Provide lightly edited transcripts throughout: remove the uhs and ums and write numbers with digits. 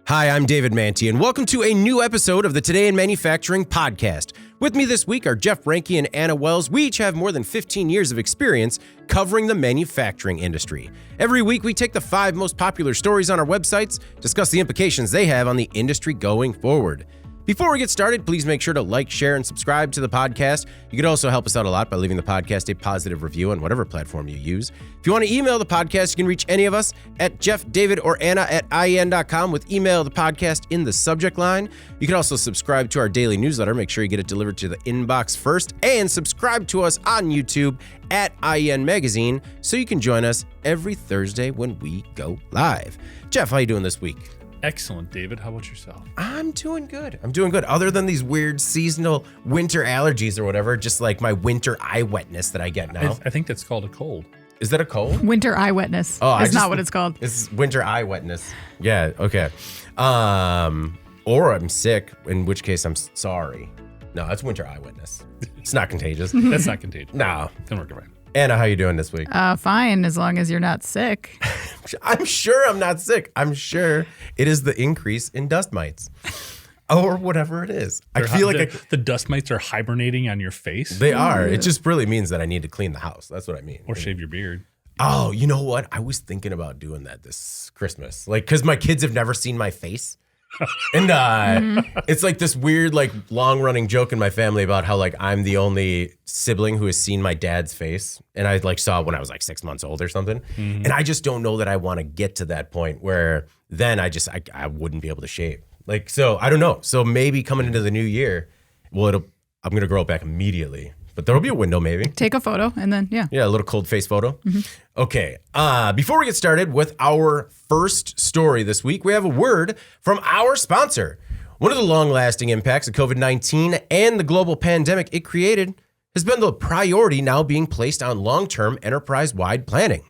Hi, I'm David Manti, and welcome to a new episode of the Today in Manufacturing podcast. With me this week are Jeff Ranke and Anna Wells. We each have more than 15 years of experience covering the manufacturing industry. Every week, we take the 5 most popular stories on our websites, discuss the implications they have on the industry going forward. Before we get started, please make sure to like, share, and subscribe to the podcast. You could also help us out a lot by leaving the podcast a positive review on whatever platform you use. If you want to email the podcast, you can reach any of us at Jeff, David, or Anna at IEN.com with email the podcast in the subject line. You can also subscribe to our daily newsletter. Make sure you get it delivered to the inbox first, and subscribe to us on YouTube at IEN Magazine so you can join us every Thursday when we go live. Jeff, how you doing this week? Excellent, David. How about yourself? I'm doing good. Other than these weird seasonal winter allergies or whatever, just like my winter eye wetness that I get now. I think that's called a cold. Is that a cold? Winter eye wetness. Oh, it's not what it's called. It's winter eye wetness. Yeah, okay. Or I'm sick, in which case I'm sorry. No, it's winter eye wetness. It's not contagious. That's not contagious. No. Can work around. Anna, how you doing this week? Fine, as long as you're not sick. I'm sure I'm not sick. I'm sure it is the increase in dust mites. Or whatever it is. I feel like the dust mites are hibernating on your face. They are. It just really means that I need to clean the house. That's what I mean. Or shave your beard. Oh, you know what? I was thinking about doing that this Christmas. Like, because my kids have never seen my face. And it's like this weird, like, long-running joke in my family about how, like, I'm the only sibling who has seen my dad's face. And I, like, saw it when I was, like, 6 months old or something. Mm-hmm. And I just don't know that I want to get to that point where then I wouldn't be able to shave. Like, so, I don't know. So maybe coming into the new year, I'm going to grow it back immediately. But there'll be a window, maybe. Take a photo, and then, yeah. Yeah, a little cold face photo. Mm-hmm. Okay, before we get started with our first story this week, we have a word from our sponsor. One of the long-lasting impacts of COVID-19 and the global pandemic it created has been the priority now being placed on long-term enterprise-wide planning.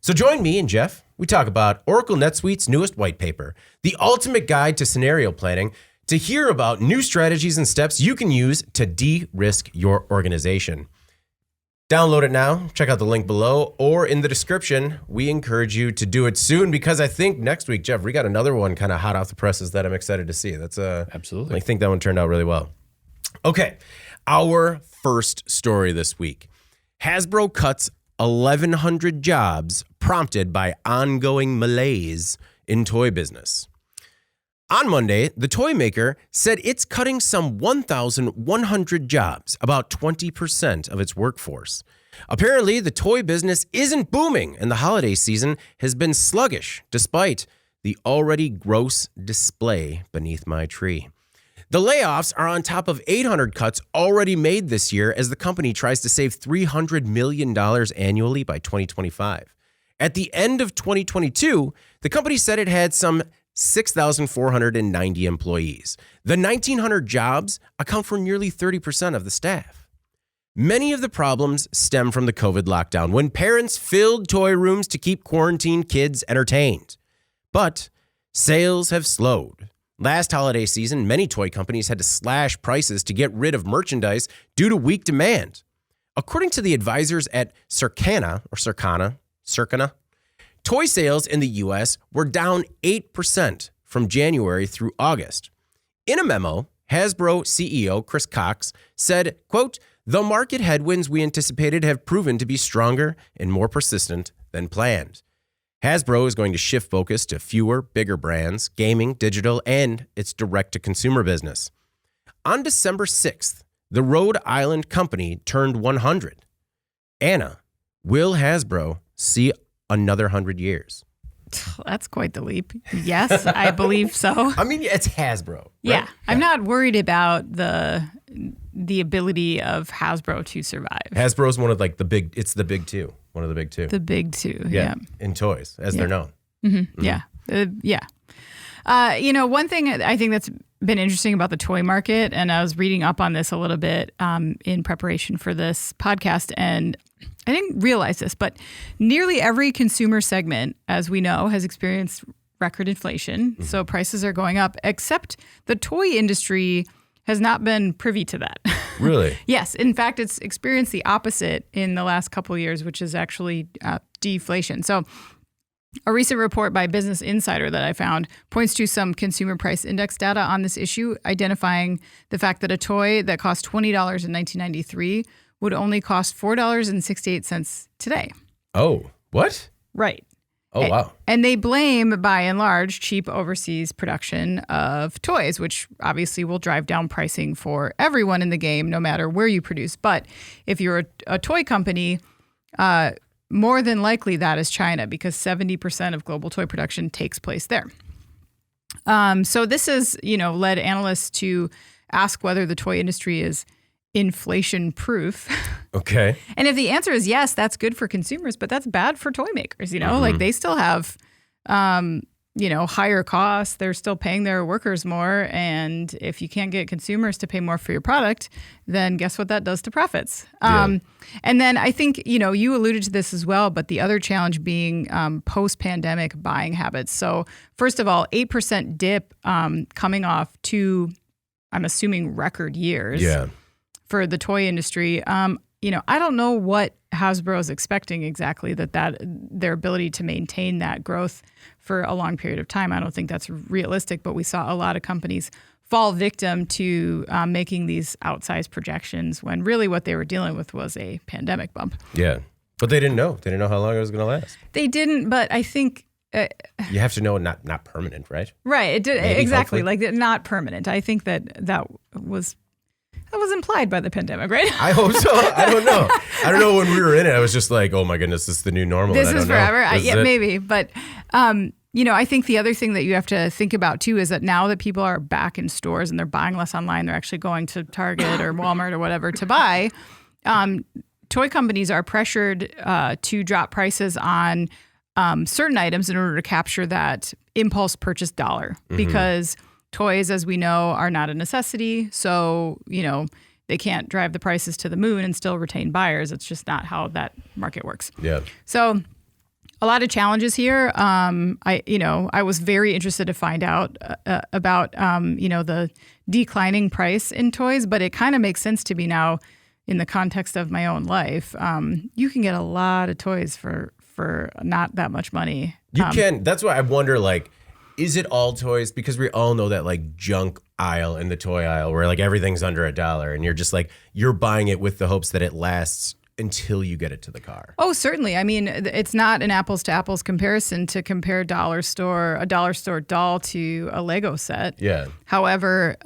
So join me and Jeff. We talk about Oracle NetSuite's newest white paper, the ultimate guide to scenario planning, to hear about new strategies and steps you can use to de-risk your organization. Download it now. Check out the link below or in the description. We encourage you to do it soon because I think next week, Jeff, we got another one kind of hot off the presses that I'm excited to see. That's absolutely. I think that one turned out really well. Okay, our first story this week. Hasbro cuts 1,100 jobs prompted by ongoing malaise in toy business. On Monday, the toy maker said it's cutting some 1,100 jobs, about 20% of its workforce. Apparently, the toy business isn't booming, and the holiday season has been sluggish, despite the already gross display beneath my tree. The layoffs are on top of 800 cuts already made this year as the company tries to save $300 million annually by 2025. At the end of 2022, the company said it had some 6,490 employees. The 1,900 jobs account for nearly 30% of the staff. Many of the problems stem from the COVID lockdown when parents filled toy rooms to keep quarantined kids entertained. But sales have slowed. Last holiday season, many toy companies had to slash prices to get rid of merchandise due to weak demand. According to the advisors at Circana, toy sales in the U.S. were down 8% from January through August. In a memo, Hasbro CEO Chris Cox said, quote, "The market headwinds we anticipated have proven to be stronger and more persistent than planned. Hasbro is going to shift focus to fewer, bigger brands, gaming, digital, and its direct-to-consumer business." On December 6th, the Rhode Island company turned 100. Anna, will Hasbro see another 100 years? That's quite the leap. Yes, I believe so. I mean, it's Hasbro. Right? Yeah, I'm not worried about the ability of Hasbro to survive. Hasbro's one of like the big. It's the big two. One of the big two. The big two. Yeah. In toys, as they're known. Mm-hmm. Mm-hmm. Yeah. One thing I think that's been interesting about the toy market, and I was reading up on this a little bit in preparation for this podcast, and I didn't realize this, but nearly every consumer segment, as we know, has experienced record inflation. Mm-hmm. So prices are going up, except the toy industry has not been privy to that. Really? Yes. In fact, it's experienced the opposite in the last couple of years, which is actually deflation. So A recent report by Business Insider that I found points to some consumer price index data on this issue, identifying the fact that a toy that cost $20 in 1993 would only cost $4.68 today. Oh, what? Right. Oh, wow. And they blame, by and large, cheap overseas production of toys, which obviously will drive down pricing for everyone in the game, no matter where you produce. But if you're a toy company, more than likely that is China, because 70% of global toy production takes place there. So this has, led analysts to ask whether the toy industry is inflation proof. Okay. And if the answer is yes, that's good for consumers, but that's bad for toy makers. Like they still have, higher costs. They're still paying their workers more. And if you can't get consumers to pay more for your product, then guess what that does to profits? And then I think, you alluded to this as well, but the other challenge being post-pandemic buying habits. So first of all, 8% dip coming off two, I'm assuming, record years. Yeah. For the toy industry. I don't know what Hasbro is expecting exactly that their ability to maintain that growth for a long period of time. I don't think that's realistic, but we saw a lot of companies fall victim to making these outsized projections when really what they were dealing with was a pandemic bump. Yeah. But they didn't know. They didn't know how long it was going to last. They didn't, but I think... you have to know not permanent, right? Right. It did, Maybe, exactly. hopefully. Like not permanent. I think that was implied by the pandemic, right? I hope so. I don't know. I don't know when we were in it. I was just like, oh my goodness, this is the new normal. This I is don't forever. know. Yeah, maybe. But, I think the other thing that you have to think about too is that now that people are back in stores and they're buying less online, they're actually going to Target or Walmart or whatever to buy. Toy companies are pressured to drop prices on certain items in order to capture that impulse purchase dollar because toys, as we know, are not a necessity. So, they can't drive the prices to the moon and still retain buyers. It's just not how that market works. Yeah. So a lot of challenges here. I was very interested to find out about, the declining price in toys, but it kind of makes sense to me now in the context of my own life. You can get a lot of toys for not that much money. You can. That's why I wonder, is it all toys? Because we all know that junk aisle in the toy aisle where everything's under $1 and you're just you're buying it with the hopes that it lasts until you get it to the car. Oh, certainly. I mean, it's not an apples to apples comparison to compare a dollar store doll to a Lego set. Yeah. However,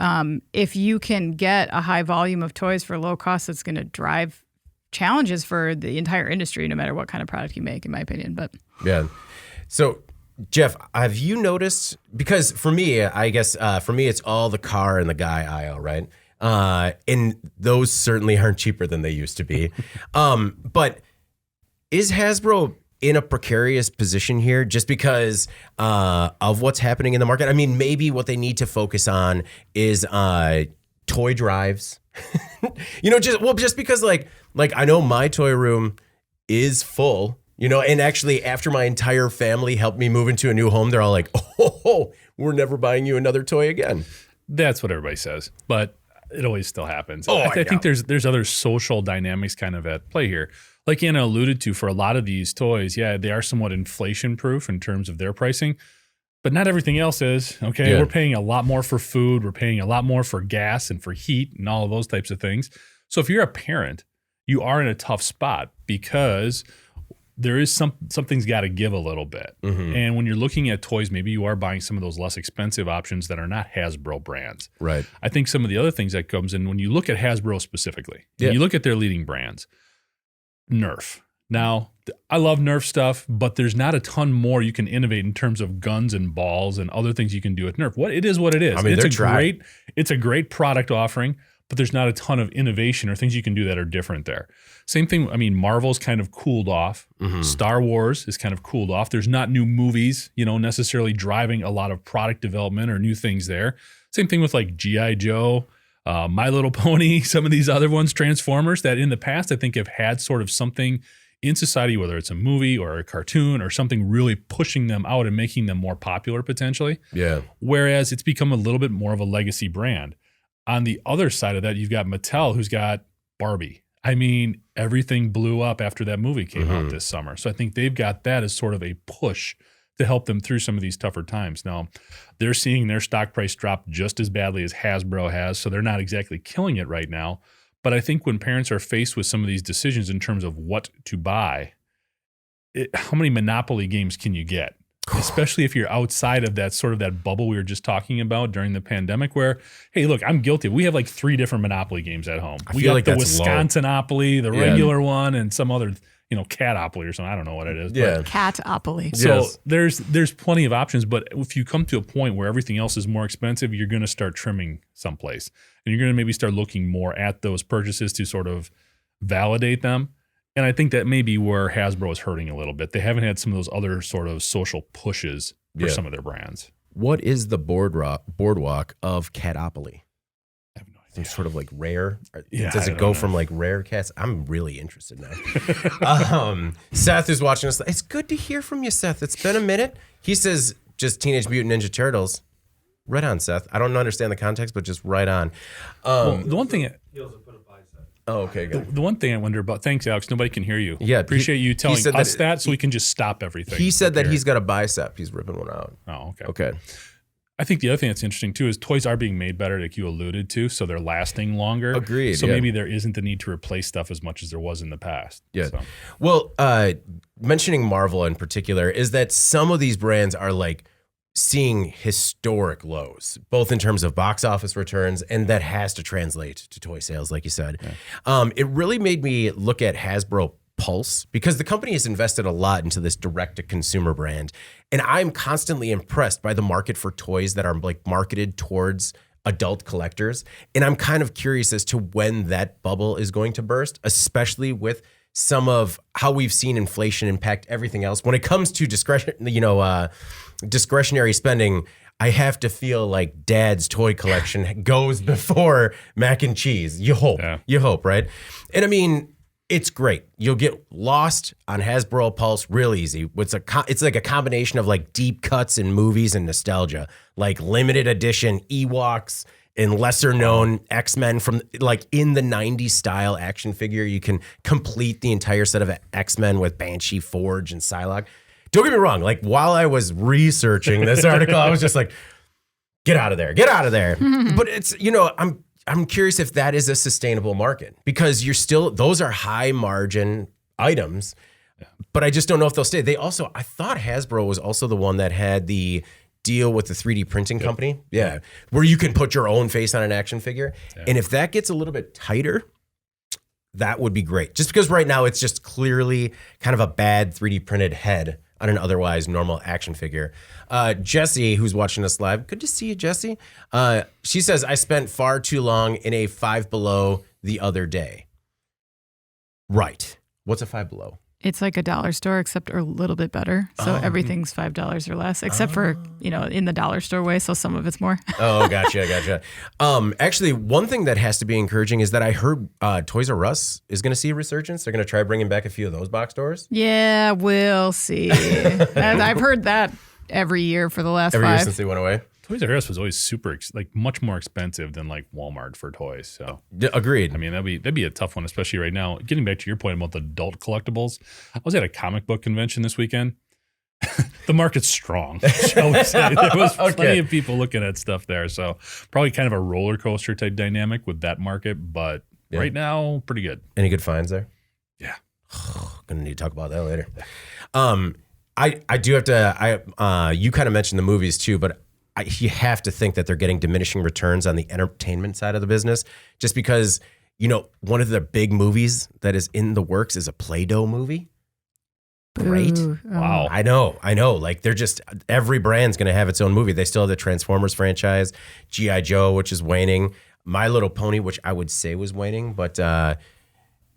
if you can get a high volume of toys for low cost, it's going to drive challenges for the entire industry, no matter what kind of product you make, in my opinion. But yeah. So, Jeff, have you noticed, because for me, I guess for me, it's all the car and the guy aisle, right? And those certainly aren't cheaper than they used to be. But is Hasbro in a precarious position here just because of what's happening in the market? I mean, maybe what they need to focus on is toy drives. just because I know my toy room is full. And actually after my entire family helped me move into a new home, they're all like, oh, we're never buying you another toy again. That's what everybody says, but it always still happens. Oh, I think there's other social dynamics kind of at play here. Like Anna alluded to, for a lot of these toys, yeah, they are somewhat inflation proof in terms of their pricing, but not everything else is. Okay, Yeah. We're paying a lot more for food. We're paying a lot more for gas and for heat and all of those types of things. So if you're a parent, you are in a tough spot because there is something's got to give a little bit. And when you're looking at toys, maybe you are buying some of those less expensive options that are not Hasbro brands. Right. I think some of the other things that comes in when you look at Hasbro specifically, Yeah. you look at their leading brands, Nerf. Now, I love Nerf stuff, but there's not a ton more you can innovate in terms of guns and balls and other things you can do with Nerf. It is what it is. I mean, it's a great product offering, but there's not a ton of innovation or things you can do that are different there. Same thing, I mean, Marvel's kind of cooled off. Star Wars is kind of cooled off. There's not new movies, necessarily driving a lot of product development or new things there. Same thing with G.I. Joe, My Little Pony, some of these other ones, Transformers, that in the past I think have had sort of something in society, whether it's a movie or a cartoon or something really pushing them out and making them more popular potentially. Yeah. Whereas it's become a little bit more of a legacy brand. On the other side of that, you've got Mattel, who's got Barbie. I mean, everything blew up after that movie came out this summer. So I think they've got that as sort of a push to help them through some of these tougher times. Now, they're seeing their stock price drop just as badly as Hasbro has, so they're not exactly killing it right now. But I think when parents are faced with some of these decisions in terms of what to buy, how many Monopoly games can you get? Especially if you're outside of that sort of that bubble we were just talking about during the pandemic where, hey, look, I'm guilty. We have like 3 different Monopoly games at home. We got like the Wisconsinopoly, the regular one, and some other, Catopoly or something. I don't know what it is. Yeah. Catopoly. So there's plenty of options, but if you come to a point where everything else is more expensive, you're going to start trimming someplace. And you're going to maybe start looking more at those purchases to sort of validate them. And I think that may be where Hasbro is hurting a little bit. They haven't had some of those other sort of social pushes for some of their brands. What is the boardwalk of Catopoly? I have no idea. Some sort of like rare? Yeah, Does it go from like rare cats? I'm really interested now. Seth is watching us. It's good to hear from you, Seth. It's been a minute. He says just Teenage Mutant Ninja Turtles. Right on, Seth. I don't understand the context, but just right on. Well, the one thing... Oh, okay, good. The one thing I wonder about, thanks, Alex, nobody can hear you. Yeah. Appreciate you telling us that so we can just stop everything. He said that he's got a bicep. He's ripping one out. Oh, okay. Okay. I think the other thing that's interesting, too, is toys are being made better, like you alluded to, so they're lasting longer. Agreed. So maybe there isn't the need to replace stuff as much as there was in the past. Yeah. So. Well, mentioning Marvel in particular is that some of these brands are like seeing historic lows, both in terms of box office returns, and that has to translate to toy sales, like you said. Yeah. It really made me look at Hasbro Pulse because the company has invested a lot into this direct-to-consumer brand, and I'm constantly impressed by the market for toys that are like marketed towards adult collectors, and I'm kind of curious as to when that bubble is going to burst, especially with some of how we've seen inflation impact everything else. When it comes to discretionary spending, I have to feel like Dad's toy collection goes before mac and cheese. You hope, right? And I mean, it's great. You'll get lost on Hasbro Pulse real easy. It's like a combination of like deep cuts in movies and nostalgia, like limited edition Ewoks and lesser known X-Men from like in the 90s style action figure. You can complete the entire set of X-Men with Banshee, Forge, and Psylocke. Don't get me wrong. Like while I was researching this article, I was just like, get out of there, get out of there. But it's, I'm curious if that is a sustainable market because those are high margin items, but I just don't know if they'll stay. I thought Hasbro was also the one that had the deal with the 3D printing company. Yeah. Where you can put your own face on an action figure. Yeah. And if that gets a little bit tighter, that would be great. Just because right now it's just clearly kind of a bad 3D printed head on an otherwise normal action figure. Jessie, who's watching us live, good to see you, Jessie. She says, I spent far too long in a Five Below the other day. Right. What's a Five Below? It's like a dollar store, except a little bit better. So everything's $5 or less, except for, in the dollar store way. So some of it's more. Oh, gotcha. Actually, one thing that has to be encouraging is that I heard Toys R Us is going to see a resurgence. They're going to try bringing back a few of those box stores. Yeah, we'll see. I've heard that every year for the last every 5 year since they went away. Toys R Us was always much more expensive than like Walmart for toys. So agreed. I mean, that'd be a tough one, especially right now. Getting back to your point about the adult collectibles, I was at a comic book convention this weekend. The market's strong, shall we say. There was plenty of people looking at stuff there. So probably kind of a roller coaster type dynamic with that market, but right now, pretty good. Any good finds there? Yeah. Gonna need to talk about that later. I do have to, you kind of mentioned the movies too, but you have to think that they're getting diminishing returns on the entertainment side of the business just because, one of the big movies that is in the works is a Play-Doh movie. Great. Wow. I know. Like every brand's going to have its own movie. They still have the Transformers franchise, G.I. Joe, which is waning, My Little Pony, which I would say was waning, but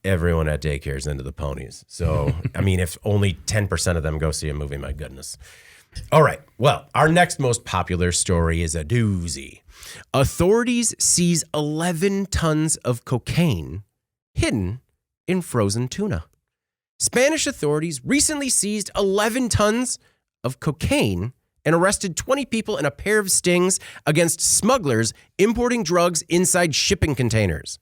everyone at daycare is into the ponies. So, I mean, if only 10% of them go see a movie, my goodness. All right. Well, our next most popular story is a doozy. Authorities seize 11 tons of cocaine hidden in frozen tuna. Spanish authorities recently seized 11 tons of cocaine and arrested 20 people in a pair of stings against smugglers importing drugs inside shipping containers.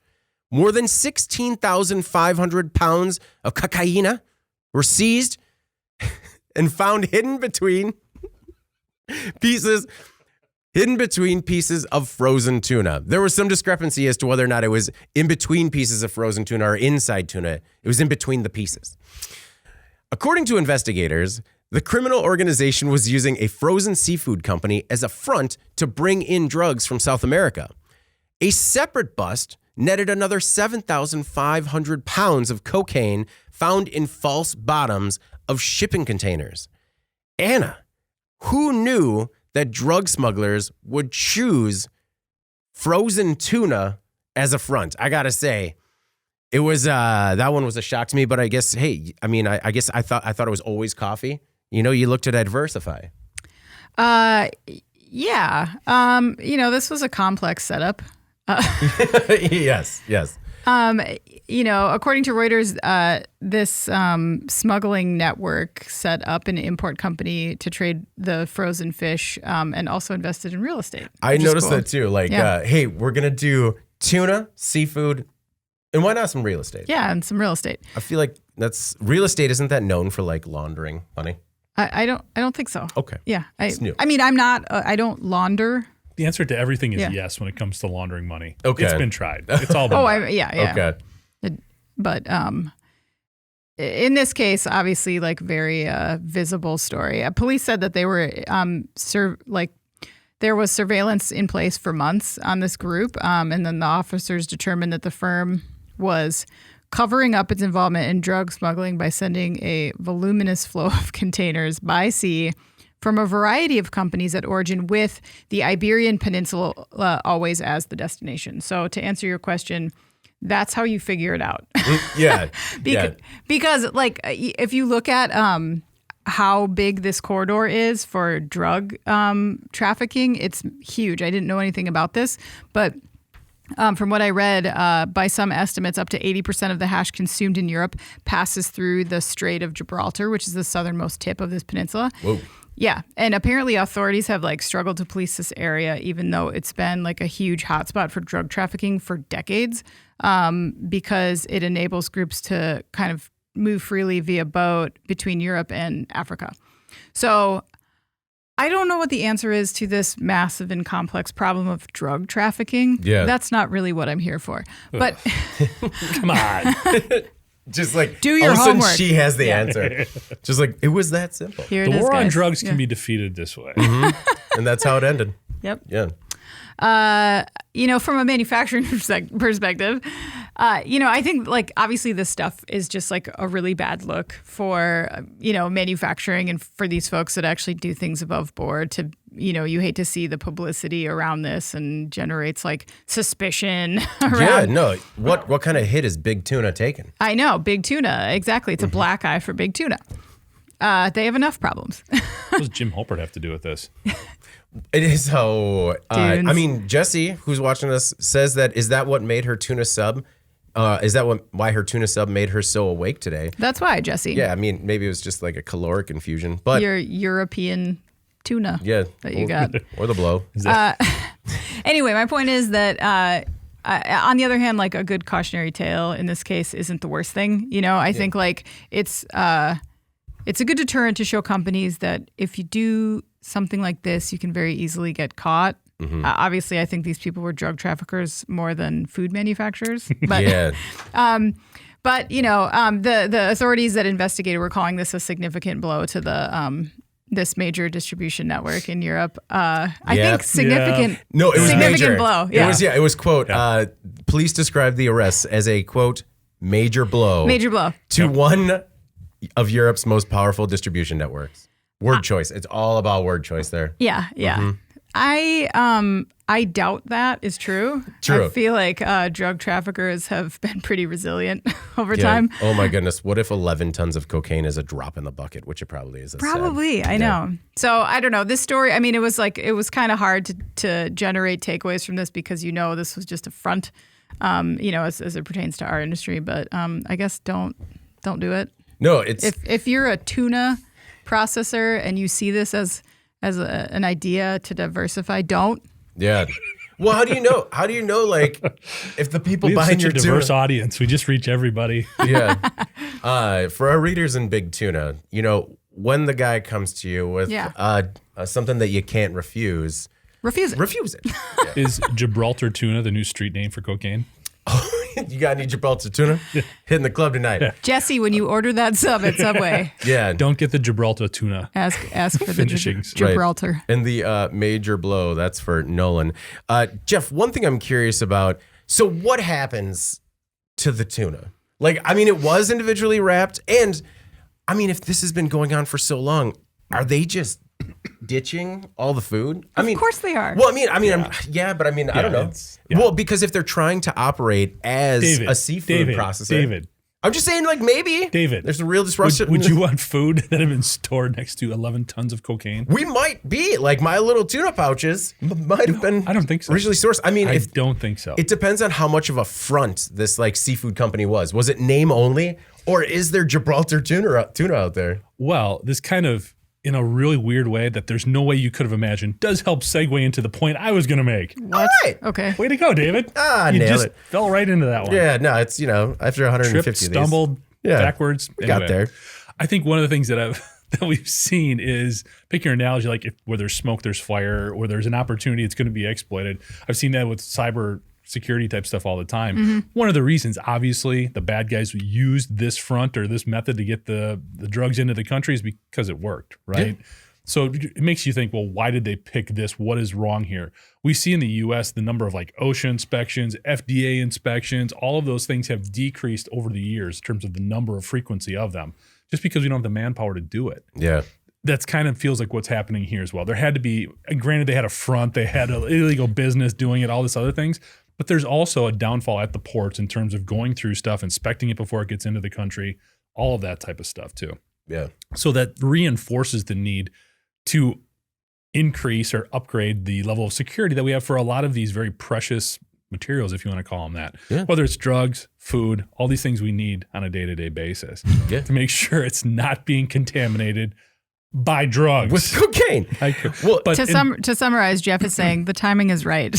More than 16,500 pounds of cocaine were seized and found hidden between pieces hidden between pieces of frozen tuna. There was some discrepancy as to whether or not it was in between pieces of frozen tuna or inside tuna. It was in between the pieces. According to investigators, the criminal organization was using a frozen seafood company as a front to bring in drugs from South America. A separate bust netted another 7,500 pounds of cocaine found in false bottoms of shipping containers. Anna, who knew that drug smugglers would choose frozen tuna as a front? I gotta say, it was that one was a shock to me. But I guess, hey, I mean, I guess I thought it was always coffee. You know, you look to diversify. Yeah. This was a complex setup. Yes. According to Reuters, this smuggling network set up an import company to trade the frozen fish and also invested in real estate. I noticed that too. Like, hey, we're going to do tuna, seafood, and why not some real estate? Yeah, and some real estate. I feel like that's real estate. Isn't that known for like laundering money? I don't think so. Okay. Yeah. It's new. I mean, I'm not, I don't launder. The answer to everything is yes when it comes to laundering money. Okay. It's been tried. It's all been done. Yeah. Okay. But in this case, obviously, like very visible story. Police said that they were there was surveillance in place for months on this group, and then the officers determined that the firm was covering up its involvement in drug smuggling by sending a voluminous flow of containers by sea from a variety of companies at origin, with the Iberian Peninsula always as the destination. So to answer your question, that's how you figure it out. Yeah. Because like if you look at how big this corridor is for drug trafficking, it's huge. I didn't know anything about this, but from what I read, by some estimates, up to 80% of the hash consumed in Europe passes through the Strait of Gibraltar, which is the southernmost tip of this peninsula. Whoa. Yeah. And apparently authorities have like struggled to police this area, even though it's been like a huge hotspot for drug trafficking for decades, because it enables groups to kind of move freely via boat between Europe and Africa. So I don't know what the answer is to this massive and complex problem of drug trafficking. Yeah. That's not really what I'm here for. But Come on. Just like do your all of a sudden homework. she has the answer. Just like it was that simple. Here The it is, war on guys. drugs Yeah. can be defeated this way. And that's how it ended. Yep. Yeah. From a manufacturing perspective, I think like obviously this stuff is just like a really bad look for, manufacturing and for these folks that actually do things above board to, you hate to see the publicity around this and generates like suspicion around. Yeah, no. What kind of hit is Big Tuna taking? I know. Big Tuna. Exactly. It's a black eye for Big Tuna. They have enough problems. What does Jim Holpert have to do with this? It is so. Dunes. I mean, Jesse, who's watching us, says that is that what made her tuna sub? Is that why her tuna sub made her so awake today? That's why, Jesse. Yeah, I mean, maybe it was just like a caloric infusion, but Your European tuna yeah, that you got. or the blow. Anyway, my point is that on the other hand, like a good cautionary tale in this case isn't the worst thing. I think like it's a good deterrent to show companies that if you do something like this, you can very easily get caught. Mm-hmm. Obviously, I think these people were drug traffickers more than food manufacturers. But, Yeah. the authorities that investigated were calling this a significant blow to the this major distribution network in Europe. I think significant. No, it was significant major. blow. Yeah. It was quote. Police described the arrests as a quote major blow. Major blow. To one of Europe's most powerful distribution networks. Word choice. It's all about word choice there. Yeah. Mm-hmm. I doubt that is true. True. I feel like drug traffickers have been pretty resilient over Yeah. time. Oh my goodness. What if 11 tons of cocaine is a drop in the bucket, which it probably is. That's sad. Probably. I know. So I don't know. This story, I mean, it was kind of hard to generate takeaways from this because, this was just a front, as it pertains to our industry. But I guess don't do it. No, it's If you're a tuna processor and you see this as an idea to diversify, don't. yeah. Well, how do you know? How do you know? Like, if the people We have buying such your a diverse tuna, audience. We just reach everybody. yeah. For our readers in Big Tuna, when the guy comes to you with something that you can't refuse, refuse it. Yeah. Is Gibraltar Tuna the new street name for cocaine? You got any Gibraltar tuna? Hitting the club tonight. Yeah. Jesse, when you order that sub at Subway, Don't get the Gibraltar Tuna. ask for the Finishings. Gibraltar. Right. And the major blow, that's for Nolan. Jeff, one thing I'm curious about. So what happens to the tuna? Like, I mean, it was individually wrapped. And I mean, if this has been going on for so long, are they just ditching all the food? Of course they are. Well, I don't know. Yeah. Well, because if they're trying to operate as a seafood processor. I'm just saying, like, maybe. There's a real disruption. Would you want food that had been stored next to 11 tons of cocaine? We might be. Like, my little tuna pouches might have been I don't think so. originally sourced. I mean, I don't think so. It depends on how much of a front this, like, seafood company was. Was it name only? Or is there Gibraltar tuna out there? Well, this kind of, in a really weird way that there's no way you could have imagined, does help segue into the point I was going to make. All right. Okay. Way to go, David. You nailed just it. fell right into that one. Yeah, no, it's, after 150 Tripped, of these. stumbled, backwards. Got there. I think one of the things that we've seen is, pick your analogy, like where there's smoke, there's fire, or there's an opportunity, it's going to be exploited. I've seen that with cyber security type stuff all the time. Mm-hmm. One of the reasons, obviously, the bad guys used this front or this method to get the drugs into the country is because it worked, right? Yeah. So it makes you think, well, why did they pick this? What is wrong here? We see in the U.S. the number of like OSHA inspections, FDA inspections, all of those things have decreased over the years in terms of the number of frequency of them, just because we don't have the manpower to do it. Yeah. That's kind of feels like what's happening here as well. There had to be, granted, they had a front, they had an illegal business doing it, all this other things, but there's also a downfall at the ports in terms of going through stuff, inspecting it before it gets into the country, all of that type of stuff too. Yeah. So that reinforces the need to increase or upgrade the level of security that we have for a lot of these very precious materials, if you want to call them that. Yeah. Whether it's drugs, food, all these things we need on a day-to-day basis to make sure it's not being contaminated by drugs. With cocaine. Well, but to summarize, Jeff is saying the timing is right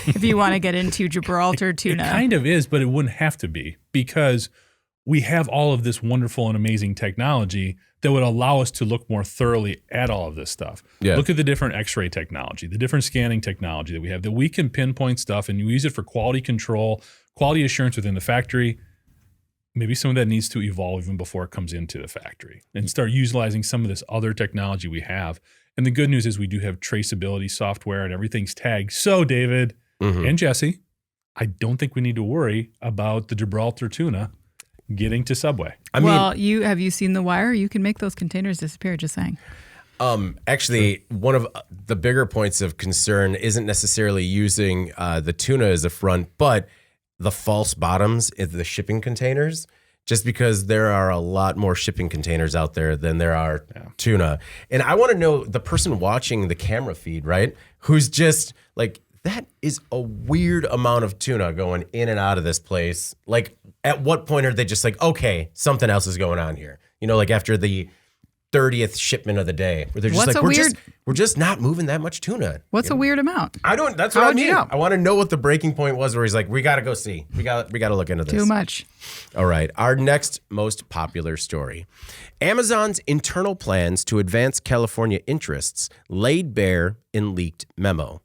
if you want to get into Gibraltar tuna. It kind of is, but it wouldn't have to be, because we have all of this wonderful and amazing technology that would allow us to look more thoroughly at all of this stuff. Yeah. Look at the different x-ray technology, the different scanning technology that we have, that we can pinpoint stuff and use it for quality control, quality assurance within the factory. Maybe some of that needs to evolve even before it comes into the factory and start utilizing some of this other technology we have. And the good news is we do have traceability software and everything's tagged. So David and Jesse, I don't think we need to worry about the Gibraltar tuna getting to Subway. Have you seen The Wire? You can make those containers disappear, just saying. Actually, one of the bigger points of concern isn't necessarily using the tuna as a front, but the false bottoms in the shipping containers, just because there are a lot more shipping containers out there than there are tuna. And I want to know the person watching the camera feed, right? Who's just like, that is a weird amount of tuna going in and out of this place. Like, at what point are they just like, okay, something else is going on here? Like after the 30th shipment of the day, where they're just we're just not moving that much tuna. What's a weird amount? That's what I mean. I want to know what the breaking point was where he's like, we got to go see. We got to look into this. Too much. All right. Our next most popular story. Amazon's internal plans to advance California interests laid bare in leaked memo.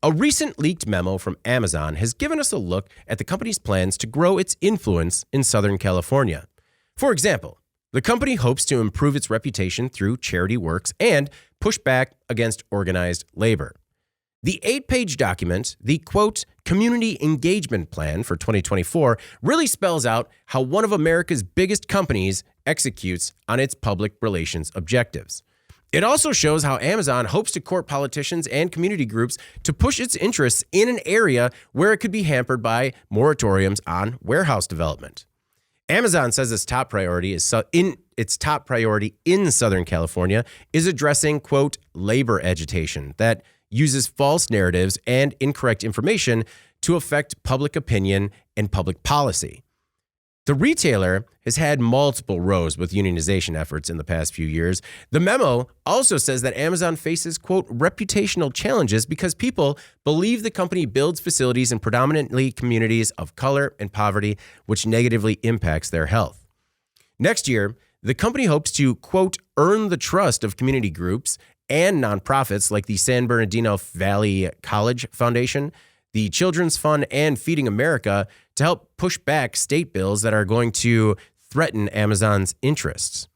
A recent leaked memo from Amazon has given us a look at the company's plans to grow its influence in Southern California. For example, the company hopes to improve its reputation through charity works and push back against organized labor. The 8-page document, the quote, Community Engagement Plan for 2024, really spells out how one of America's biggest companies executes on its public relations objectives. It also shows how Amazon hopes to court politicians and community groups to push its interests in an area where it could be hampered by moratoriums on warehouse development. Amazon says its top priority in Southern California is addressing, quote, labor agitation that uses false narratives and incorrect information to affect public opinion and public policy. The retailer has had multiple rows with unionization efforts in the past few years. The memo also says that Amazon faces, quote, reputational challenges because people believe the company builds facilities in predominantly communities of color and poverty, which negatively impacts their health. Next year, the company hopes to, quote, earn the trust of community groups and nonprofits like the San Bernardino Valley College Foundation, the Children's Fund, and Feeding America to help push back state bills that are going to threaten Amazon's interests.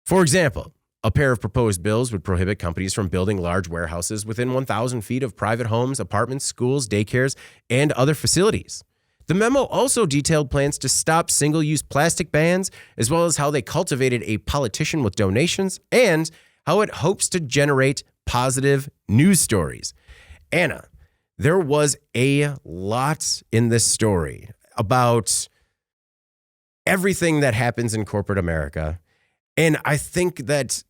For example, a pair of proposed bills would prohibit companies from building large warehouses within 1,000 feet of private homes, apartments, schools, daycares, and other facilities. The memo also detailed plans to stop single-use plastic bans, as well as how they cultivated a politician with donations and how it hopes to generate positive news stories. Anna, there was a lot in this story about everything that happens in corporate America. And I think that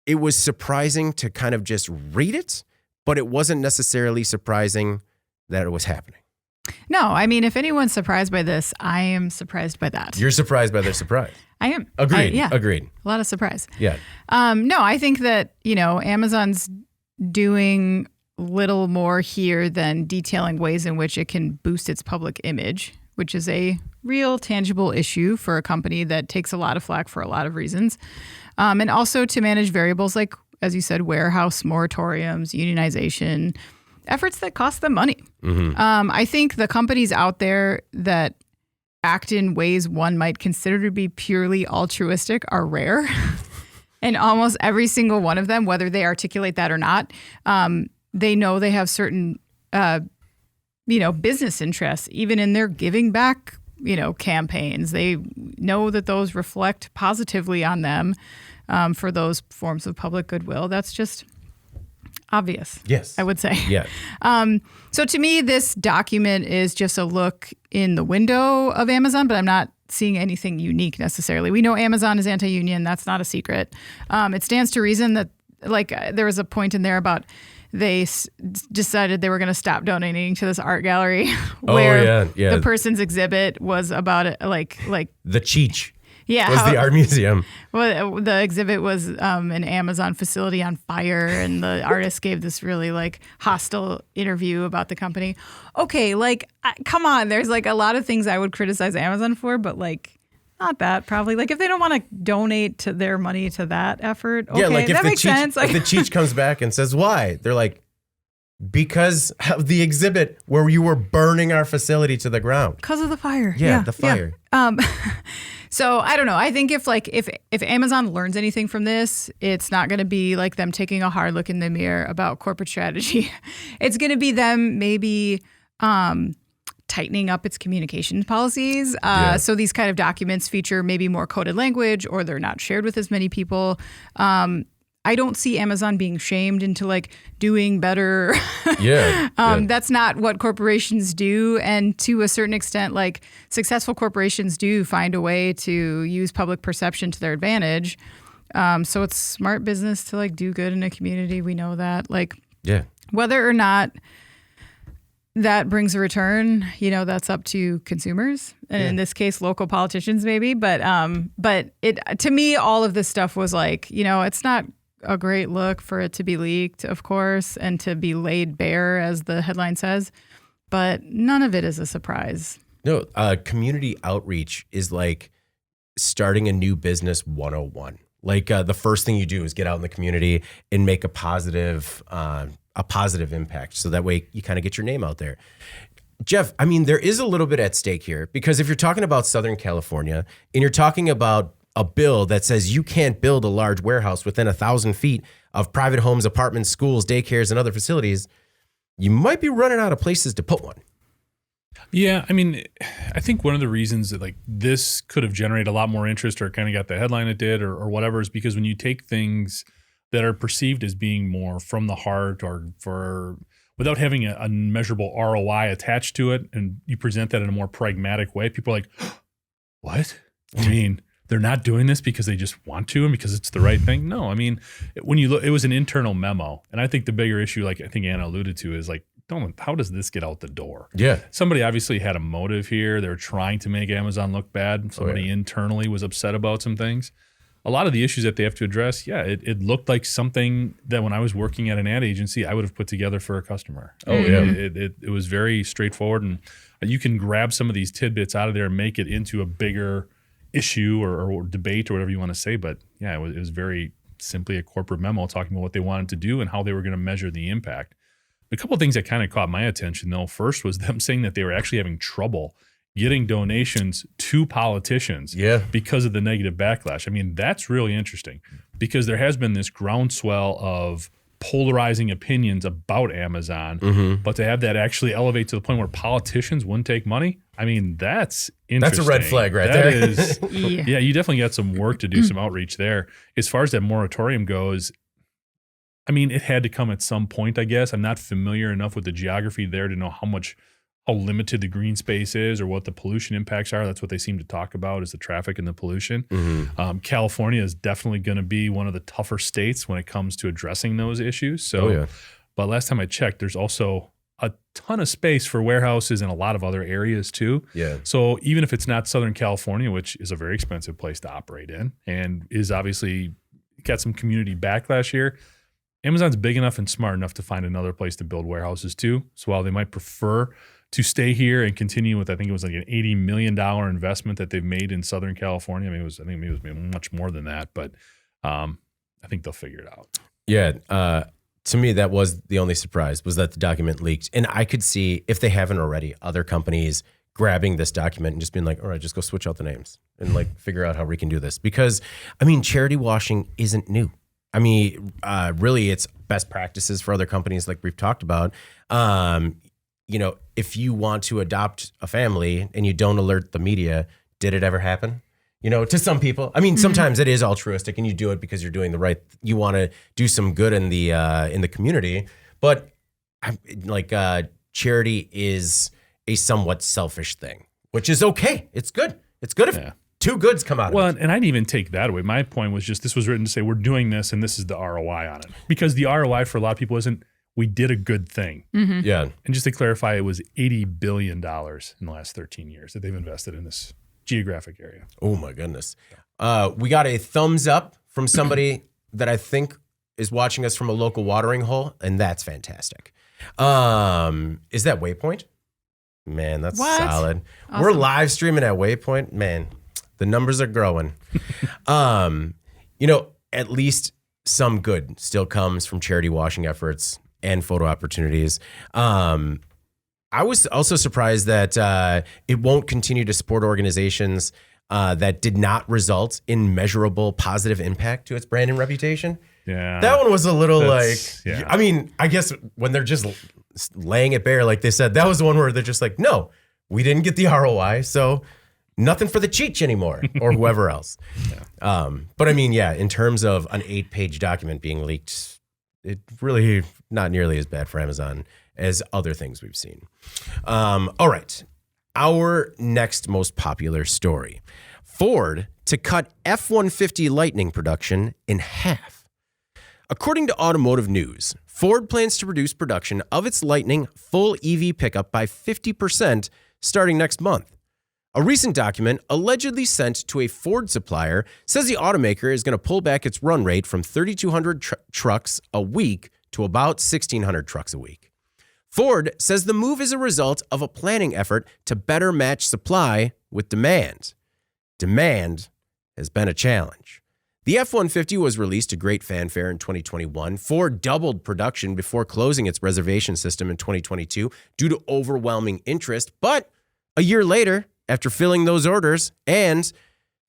it was surprising to kind of just read it, but it wasn't necessarily surprising that it was happening. No, I mean, if anyone's surprised by this, I am surprised by that. You're surprised by their surprise. I am. Agreed. Yeah. Agreed. A lot of surprise. Yeah. No, I think that, Amazon's doing little more here than detailing ways in which it can boost its public image, which is a real tangible issue for a company that takes a lot of flack for a lot of reasons. And also to manage variables like, as you said, warehouse moratoriums, unionization, efforts that cost them money. Mm-hmm. I think the companies out there that act in ways one might consider to be purely altruistic are rare. And almost every single one of them, whether they articulate that or not, they know they have certain, business interests, even in their giving back, campaigns. They know that those reflect positively on them for those forms of public goodwill. That's just obvious. Yes. I would say. Yeah. So to me, this document is just a look in the window of Amazon, but I'm not seeing anything unique necessarily. We know Amazon is anti-union. That's not a secret. It stands to reason that, there was a point in there about they decided they were going to stop donating to this art gallery where the person's exhibit was about it, like the Cheech. Yeah, was the art museum. Well, the exhibit was an Amazon facility on fire, and the artist gave this really hostile interview about the company. Okay, come on. There's a lot of things I would criticize Amazon for, but not that probably. If they don't want to donate to their money to that effort, okay, that makes sense. If the Cheech comes back and says why, they're like, because of the exhibit where you were burning our facility to the ground. Because of the fire. Yeah, the fire. Yeah. So I don't know. I think if Amazon learns anything from this, it's not going to be them taking a hard look in the mirror about corporate strategy. It's going to be them maybe tightening up its communication policies. So these kind of documents feature maybe more coded language, or they're not shared with as many people. I don't see Amazon being shamed into doing better. That's not what corporations do. And to a certain extent, successful corporations do find a way to use public perception to their advantage. So it's smart business to do good in a community. We know that. Whether or not that brings a return, that's up to consumers. And in this case, local politicians maybe. But to me, all of this stuff was it's not a great look for it to be leaked, of course, and to be laid bare, as the headline says. But none of it is a surprise. No, community outreach is starting a new business 101. The first thing you do is get out in the community and make a positive impact. So that way you kind of get your name out there. Jeff, I mean, there is a little bit at stake here, because if you're talking about Southern California and you're talking about a bill that says you can't build a large warehouse within 1,000 feet of private homes, apartments, schools, daycares, and other facilities, you might be running out of places to put one. Yeah, I mean, I think one of the reasons that this could have generated a lot more interest, or kind of got the headline it did, or whatever, is because when you take things that are perceived as being more from the heart, or without having a measurable ROI attached to it, and you present that in a more pragmatic way, people are like, what? I mean, they're not doing this because they just want to and because it's the right thing? No, I mean, when you look, it was an internal memo. And I think the bigger issue, I think Anna alluded to, is how does this get out the door? Yeah. Somebody obviously had a motive here. They're trying to make Amazon look bad. Somebody internally was upset about some things. A lot of the issues that they have to address, it looked like something that when I was working at an ad agency, I would have put together for a customer. It was very straightforward, and you can grab some of these tidbits out of there and make it into a bigger issue or debate or whatever you want to say. But yeah, it was very simply a corporate memo talking about what they wanted to do and how they were going to measure the impact. A couple of things that kind of caught my attention, though. First was them saying that they were actually having trouble getting donations to politicians because of the negative backlash. I mean, that's really interesting because there has been this groundswell of polarizing opinions about Amazon, but to have that actually elevate to the point where politicians wouldn't take money, I mean, that's interesting. That's a red flag right there. there. Is, yeah, you definitely got some work to do, some outreach there. As far as that moratorium goes, I mean, it had to come at some point, I guess. I'm not familiar enough with the geography there to know how limited the green space is or what the pollution impacts are. That's what they seem to talk about is the traffic and the pollution. California is definitely going to be one of the tougher states when it comes to addressing those issues. So, but last time I checked, there's also a ton of space for warehouses in a lot of other areas too. Yeah. So even if it's not Southern California, which is a very expensive place to operate in and is obviously got some community backlash here, Amazon's big enough and smart enough to find another place to build warehouses too. So while they might prefer to stay here and continue with, I think it was like an $80 million investment that they've made in Southern California. I think it was much more than that, but I think they'll figure it out. Yeah. To me, that was the only surprise was that the document leaked. And I could see, if they haven't already, other companies grabbing this document and just being like, all right, just go switch out the names and like figure out how we can do this. Because, I mean, charity washing isn't new. I mean, really, it's best practices for other companies like we've talked about. You know, if you want to adopt a family and you don't alert the media, did it ever happen? You know, to some people, I mean, sometimes it is altruistic and you do it because you're doing the right. You want to do some good in the community, but like charity is a somewhat selfish thing, which is okay. It's good. It's good if two goods come out of it. Well, and I'd even take that away. My point was just this was written to say we're doing this and this is the ROI on it. Because the ROI for a lot of people isn't we did a good thing. Yeah. And just to clarify, it was $80 billion in the last 13 years that they've invested in this geographic area. Oh my goodness. We got a thumbs up from somebody that I think is watching us from a local watering hole, and that's fantastic. Is that Waypoint? Man, that's solid. Awesome. We're live streaming at Waypoint. Man, the numbers are growing. You know, at least some good still comes from charity washing efforts and photo opportunities. I was also surprised that it won't continue to support organizations that did not result in measurable positive impact to its brand and reputation. Yeah. That one was a little I mean, I guess when they're just laying it bare, like they said, that was the one where they're just like, no, we didn't get the ROI, so nothing for the Cheech anymore or whoever else. But I mean, in terms of an 8-page document being leaked, it really not nearly as bad for Amazon as other things we've seen. All right. Our next most popular story. Ford to cut F-150 Lightning production in half. According to Automotive News, Ford plans to reduce production of its Lightning full EV pickup by 50% starting next month. A recent document allegedly sent to a Ford supplier says the automaker is going to pull back its run rate from 3,200 trucks a week to about 1,600 trucks a week. Ford says the move is a result of a planning effort to better match supply with demand. Demand has been a challenge. The F-150 was released to great fanfare in 2021. Ford doubled production before closing its reservation system in 2022 due to overwhelming interest. But a year later, after filling those orders and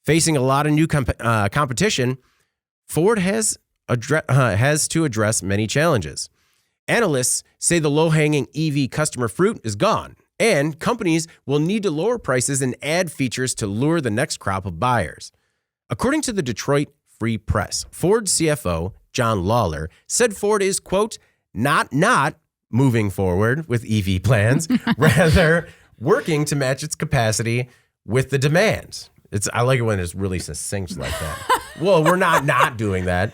facing a lot of new competition, Ford has to address many challenges. Analysts say the low-hanging EV customer fruit is gone, and companies will need to lower prices and add features to lure the next crop of buyers. According to the Detroit Free Press, Ford CFO John Lawler said Ford is, quote, not moving forward with EV plans, rather working to match its capacity with the demand. I like it when it's really succinct like that. Well, we're not doing that.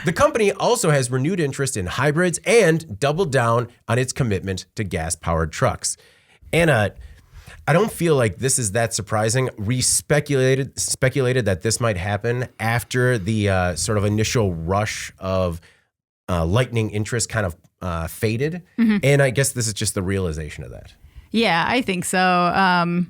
The company also has renewed interest in hybrids and doubled down on its commitment to gas-powered trucks. Anna, I don't feel like this is that surprising. We speculated that this might happen after the sort of initial rush of Lightning interest kind of faded. And I guess this is just the realization of that. Yeah, I think so.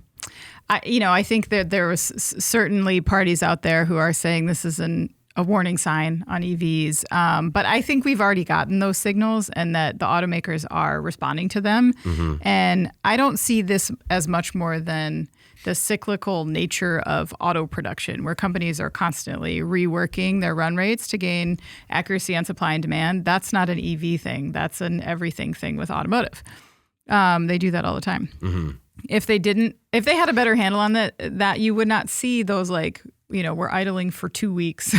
I think that there was certainly parties out there who are saying this is a warning sign on EVs. But I think we've already gotten those signals and that the automakers are responding to them. And I don't see this as much more than the cyclical nature of auto production, where companies are constantly reworking their run rates to gain accuracy on supply and demand. That's not an EV thing. That's an everything thing with automotive. They do that all the time. If they had a better handle on that you would not see those we're idling for 2 weeks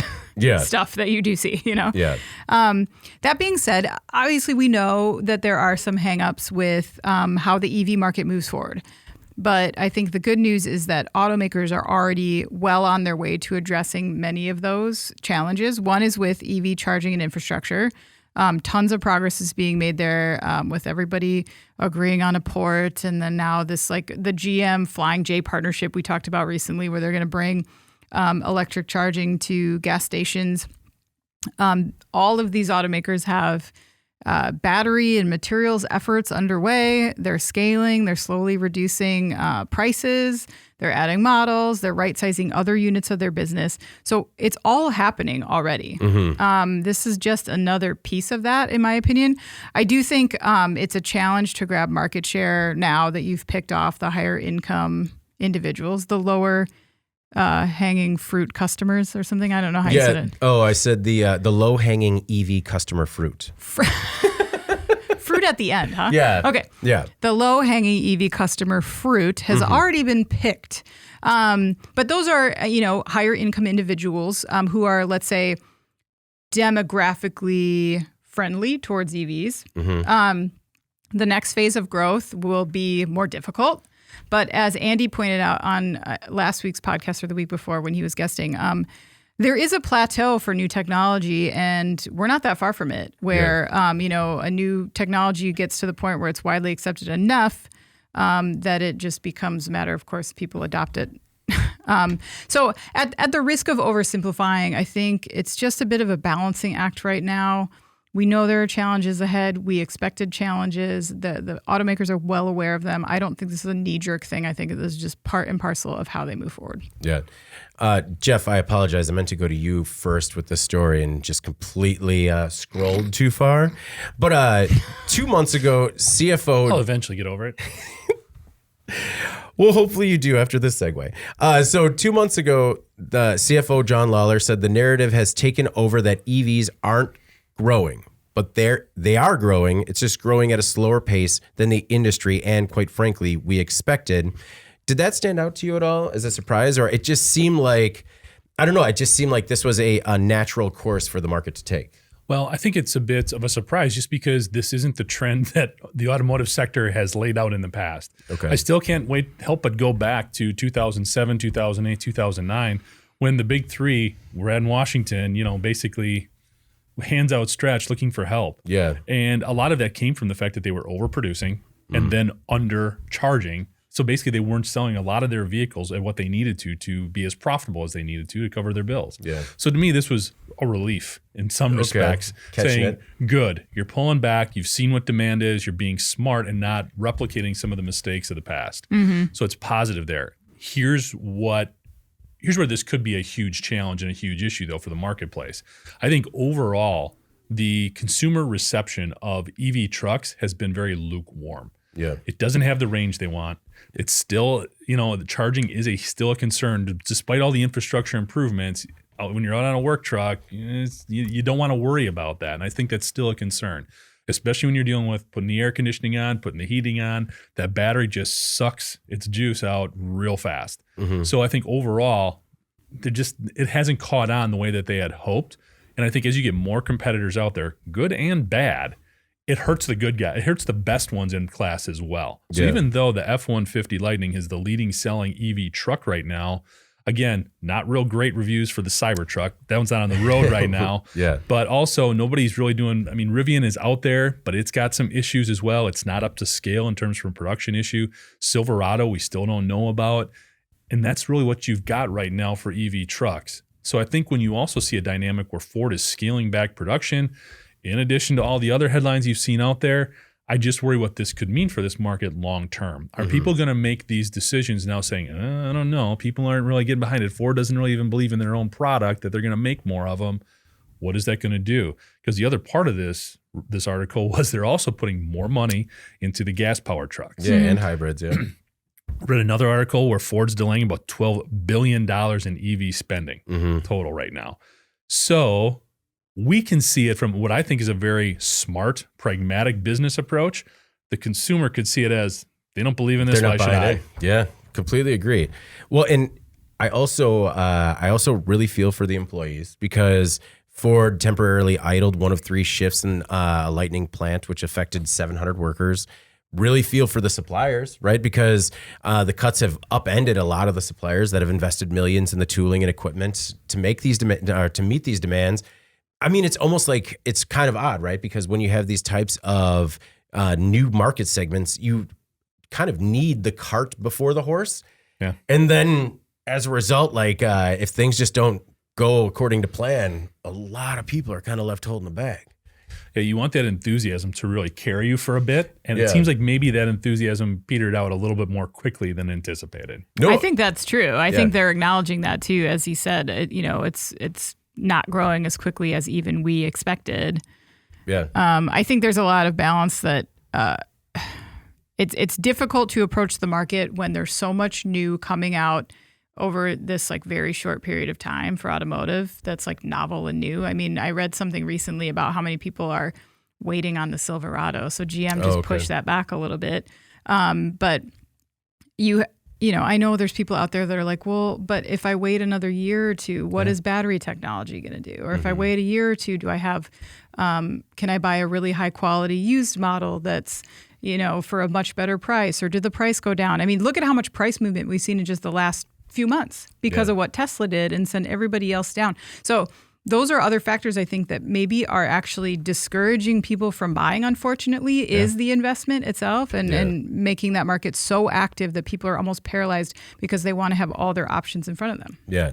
stuff that you do see, That being said, obviously we know that there are some hangups with how the EV market moves forward. But I think the good news is that automakers are already well on their way to addressing many of those challenges. One is with EV charging and infrastructure. Tons of progress is being made there with everybody agreeing on a port. And then now this the GM Flying J partnership we talked about recently, where they're going to bring electric charging to gas stations. All of these automakers have battery and materials efforts underway. They're scaling. They're slowly reducing prices. They're adding models. They're right-sizing other units of their business. So it's all happening already. This is just another piece of that, in my opinion. I do think it's a challenge to grab market share now that you've picked off the higher income individuals, the lower hanging fruit customers or something. I don't know how you said it. Oh, I said the low hanging EV customer fruit. Fruit at the end, huh? Yeah. Okay. Yeah. The low hanging EV customer fruit has already been picked. But those are, higher income individuals who are, let's say, demographically friendly towards EVs. The next phase of growth will be more difficult. But as Andy pointed out on last week's podcast or the week before when he was guesting, there is a plateau for new technology, and we're not that far from it, where, a new technology gets to the point where it's widely accepted enough that it just becomes a matter of course people adopt it. So at the risk of oversimplifying, I think it's just a bit of a balancing act right now. We know there are challenges ahead. We expected challenges. The automakers are well aware of them. I don't think this is a knee-jerk thing. I think this is just part and parcel of how they move forward. Yeah. Jeff, I apologize. I meant to go to you first with the story and just completely scrolled too far. But 2 months ago, CFO... I'll eventually get over it. Well, hopefully you do after this segue. So 2 months ago, the CFO, John Lawler, said the narrative has taken over that EVs aren't growing, but they are growing. It's just growing at a slower pace than the industry and, quite frankly, we expected. Did that stand out to you at all as a surprise, or it just seemed like, I don't know, it just seemed like this was a natural course for the market to take? Well, I think it's a bit of a surprise just because this isn't the trend that the automotive sector has laid out in the past. Okay. I still can't help but go back to 2007, 2008, 2009, when the big three were in Washington, basically hands outstretched looking for help. Yeah. And a lot of that came from the fact that they were overproducing and then undercharging. So basically they weren't selling a lot of their vehicles at what they needed to be as profitable as they needed to cover their bills. Yeah. So to me, this was a relief in some respects, saying, good, you're pulling back, you've seen what demand is, you're being smart and not replicating some of the mistakes of the past. So it's positive there. Here's where this could be a huge challenge and a huge issue, though, for the marketplace. I think overall, the consumer reception of EV trucks has been very lukewarm. Yeah. It doesn't have the range they want. It's still, the charging is still a concern, despite all the infrastructure improvements. When you're out on a work truck, you don't want to worry about that. And I think that's still a concern, especially when you're dealing with putting the air conditioning on, putting the heating on. That battery just sucks its juice out real fast. So I think overall, it hasn't caught on the way that they had hoped. And I think as you get more competitors out there, good and bad, it hurts the good guy. It hurts the best ones in class as well. So even though the F-150 Lightning is the leading selling EV truck right now, again, not real great reviews for the Cybertruck. That one's not on the road right now. But also nobody's really doing, Rivian is out there, but it's got some issues as well. It's not up to scale in terms of a production issue. Silverado, we still don't know about. And that's really what you've got right now for EV trucks. So I think when you also see a dynamic where Ford is scaling back production, in addition to all the other headlines you've seen out there, I just worry what this could mean for this market long term. Are people going to make these decisions now saying, I don't know, people aren't really getting behind it. Ford doesn't really even believe in their own product, that they're going to make more of them. What is that going to do? Because the other part of this article was they're also putting more money into the gas-powered trucks. Yeah, and hybrids, yeah. Read another article where Ford's delaying about $12 billion in EV spending total right now. So we can see it from what I think is a very smart, pragmatic business approach. The consumer could see it as, they don't believe in this, why should I? Yeah, completely agree. Well, and I also really feel for the employees, because Ford temporarily idled one of 3 shifts in a Lightning plant, which affected 700 workers. Really feel for the suppliers, right? Because the cuts have upended a lot of the suppliers that have invested millions in the tooling and equipment to make these to meet these demands. I mean, it's almost like, it's kind of odd, right? Because when you have these types of new market segments, you kind of need the cart before the horse. Yeah. And then as a result, like if things just don't go according to plan, a lot of people are kind of left holding the bag. Yeah, you want that enthusiasm to really carry you for a bit. And it seems like maybe that enthusiasm petered out a little bit more quickly than anticipated. No, I think that's true. I think they're acknowledging that too. As he said, it's not growing as quickly as even we expected. Yeah. I think there's a lot of balance that it's difficult to approach the market when there's so much new coming out over this like very short period of time for automotive that's like novel and new. I mean, I read something recently about how many people are waiting on the Silverado. So GM just pushed that back a little bit. But I know there's people out there that are like, well, but if I wait another year or two, what is battery technology going to do? Or if I wait a year or two, do I have, can I buy a really high quality used model that's, for a much better price? Or did the price go down? I mean, look at how much price movement we've seen in just the last few months because of what Tesla did and sent everybody else down. So those are other factors I think that maybe are actually discouraging people from buying, unfortunately, is the investment itself and making that market so active that people are almost paralyzed because they want to have all their options in front of them. Yeah.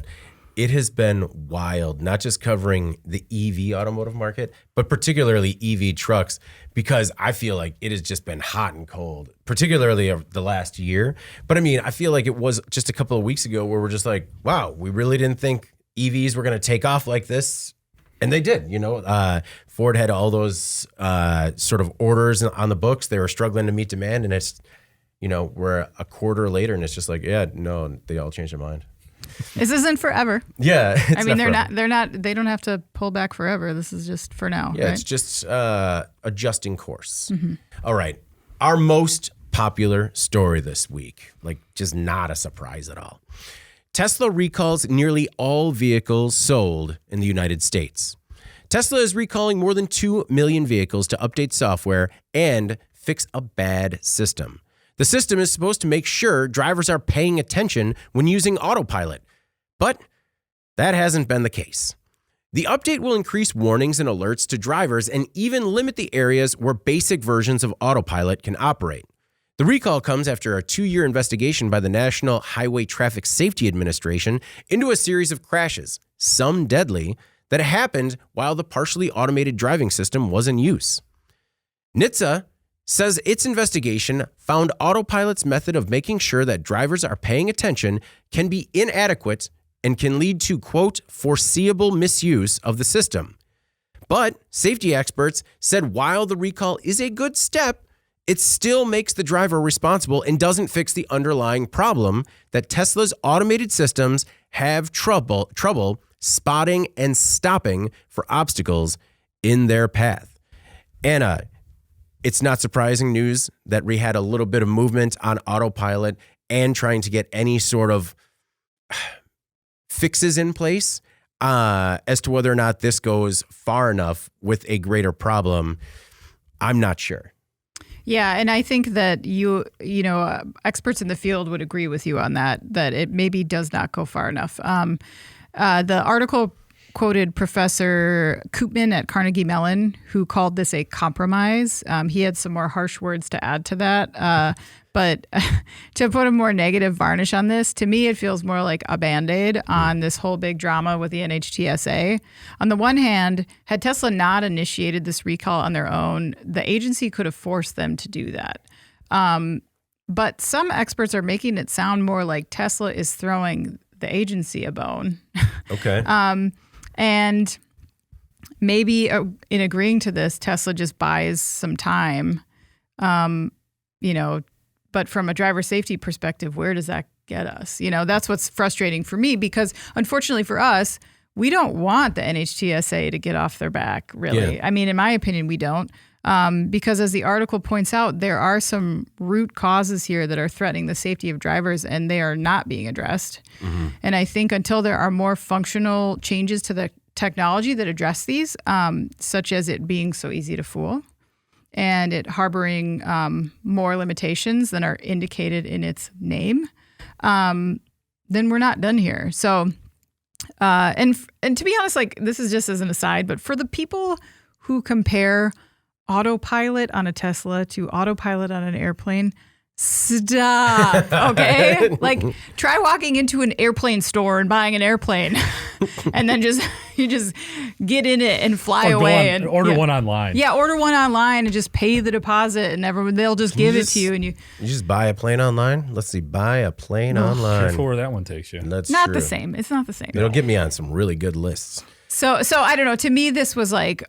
It has been wild, not just covering the EV automotive market, but particularly EV trucks, because I feel like it has just been hot and cold, particularly the last year. But I mean, I feel like it was just a couple of weeks ago where we're just like, wow, we really didn't think EVs were going to take off like this. And they did, Ford had all those sort of orders on the books. They were struggling to meet demand. And it's, we're a quarter later and it's just like, they all changed their mind. This isn't forever. Yeah. I mean, they don't have to pull back forever. This is just for now. Yeah, right? It's just adjusting course. All right. Our most popular story this week, like just not a surprise at all. Tesla recalls nearly all vehicles sold in the United States. Tesla is recalling more than 2 million vehicles to update software and fix a bad system. The system is supposed to make sure drivers are paying attention when using autopilot, but that hasn't been the case. The update will increase warnings and alerts to drivers and even limit the areas where basic versions of autopilot can operate. The recall comes after a 2-year investigation by the National Highway Traffic Safety Administration into a series of crashes, some deadly, that happened while the partially automated driving system was in use. NHTSA says its investigation found autopilot's method of making sure that drivers are paying attention can be inadequate and can lead to, quote, foreseeable misuse of the system. But safety experts said while the recall is a good step, it still makes the driver responsible and doesn't fix the underlying problem that Tesla's automated systems have trouble spotting and stopping for obstacles in their path. Anna, it's not surprising news that we had a little bit of movement on autopilot and trying to get any sort of fixes in place as to whether or not this goes far enough with a greater problem. I'm not sure. Yeah, and I think that experts in the field would agree with you on that it maybe does not go far enough. The article quoted Professor Koopman at Carnegie Mellon, who called this a compromise. He had some more harsh words to add to that. But to put a more negative varnish on this, to me, it feels more like a Band-Aid on this whole big drama with the NHTSA. On the one hand, had Tesla not initiated this recall on their own, the agency could have forced them to do that. But some experts are making it sound more like Tesla is throwing the agency a bone. Okay. And maybe in agreeing to this, Tesla just buys some time, but from a driver safety perspective, where does that get us? That's what's frustrating for me, because unfortunately for us, we don't want the NHTSA to get off their back, really. Yeah. I mean, in my opinion, we don't. Because as the article points out, there are some root causes here that are threatening the safety of drivers, and they are not being addressed. Mm-hmm. And I think until there are more functional changes to the technology that address these, such as it being so easy to fool and it harboring more limitations than are indicated in its name, then we're not done here. So, and to be honest, like, this is just as an aside, but for the people who compare autopilot on a Tesla to autopilot on an airplane, stop, okay? Like, try walking into an airplane store and buying an airplane and then you just get in it and fly away. And order one online. Yeah, order one online and just pay the deposit, and they'll just give it to you. And you just buy a plane online? Let's see, buy a plane online. Careful where that one takes you. That's not true. the same. It's not the same. It'll get me on some really good lists. So I don't know. To me, this was like,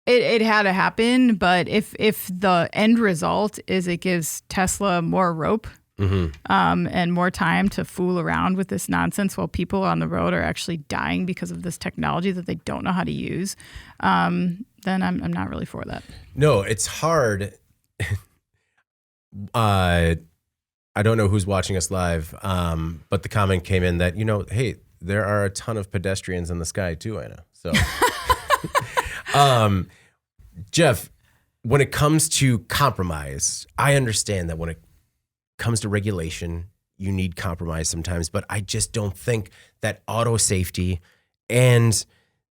It had to happen, but if the end result is it gives Tesla more rope and more time to fool around with this nonsense while people on the road are actually dying because of this technology that they don't know how to use, then I'm not really for that. No, it's hard. I don't know who's watching us live, but the comment came in that, hey, there are a ton of pedestrians in the sky too, Anna. So... Jeff, when it comes to compromise, I understand that when it comes to regulation, you need compromise sometimes, but I just don't think that auto safety and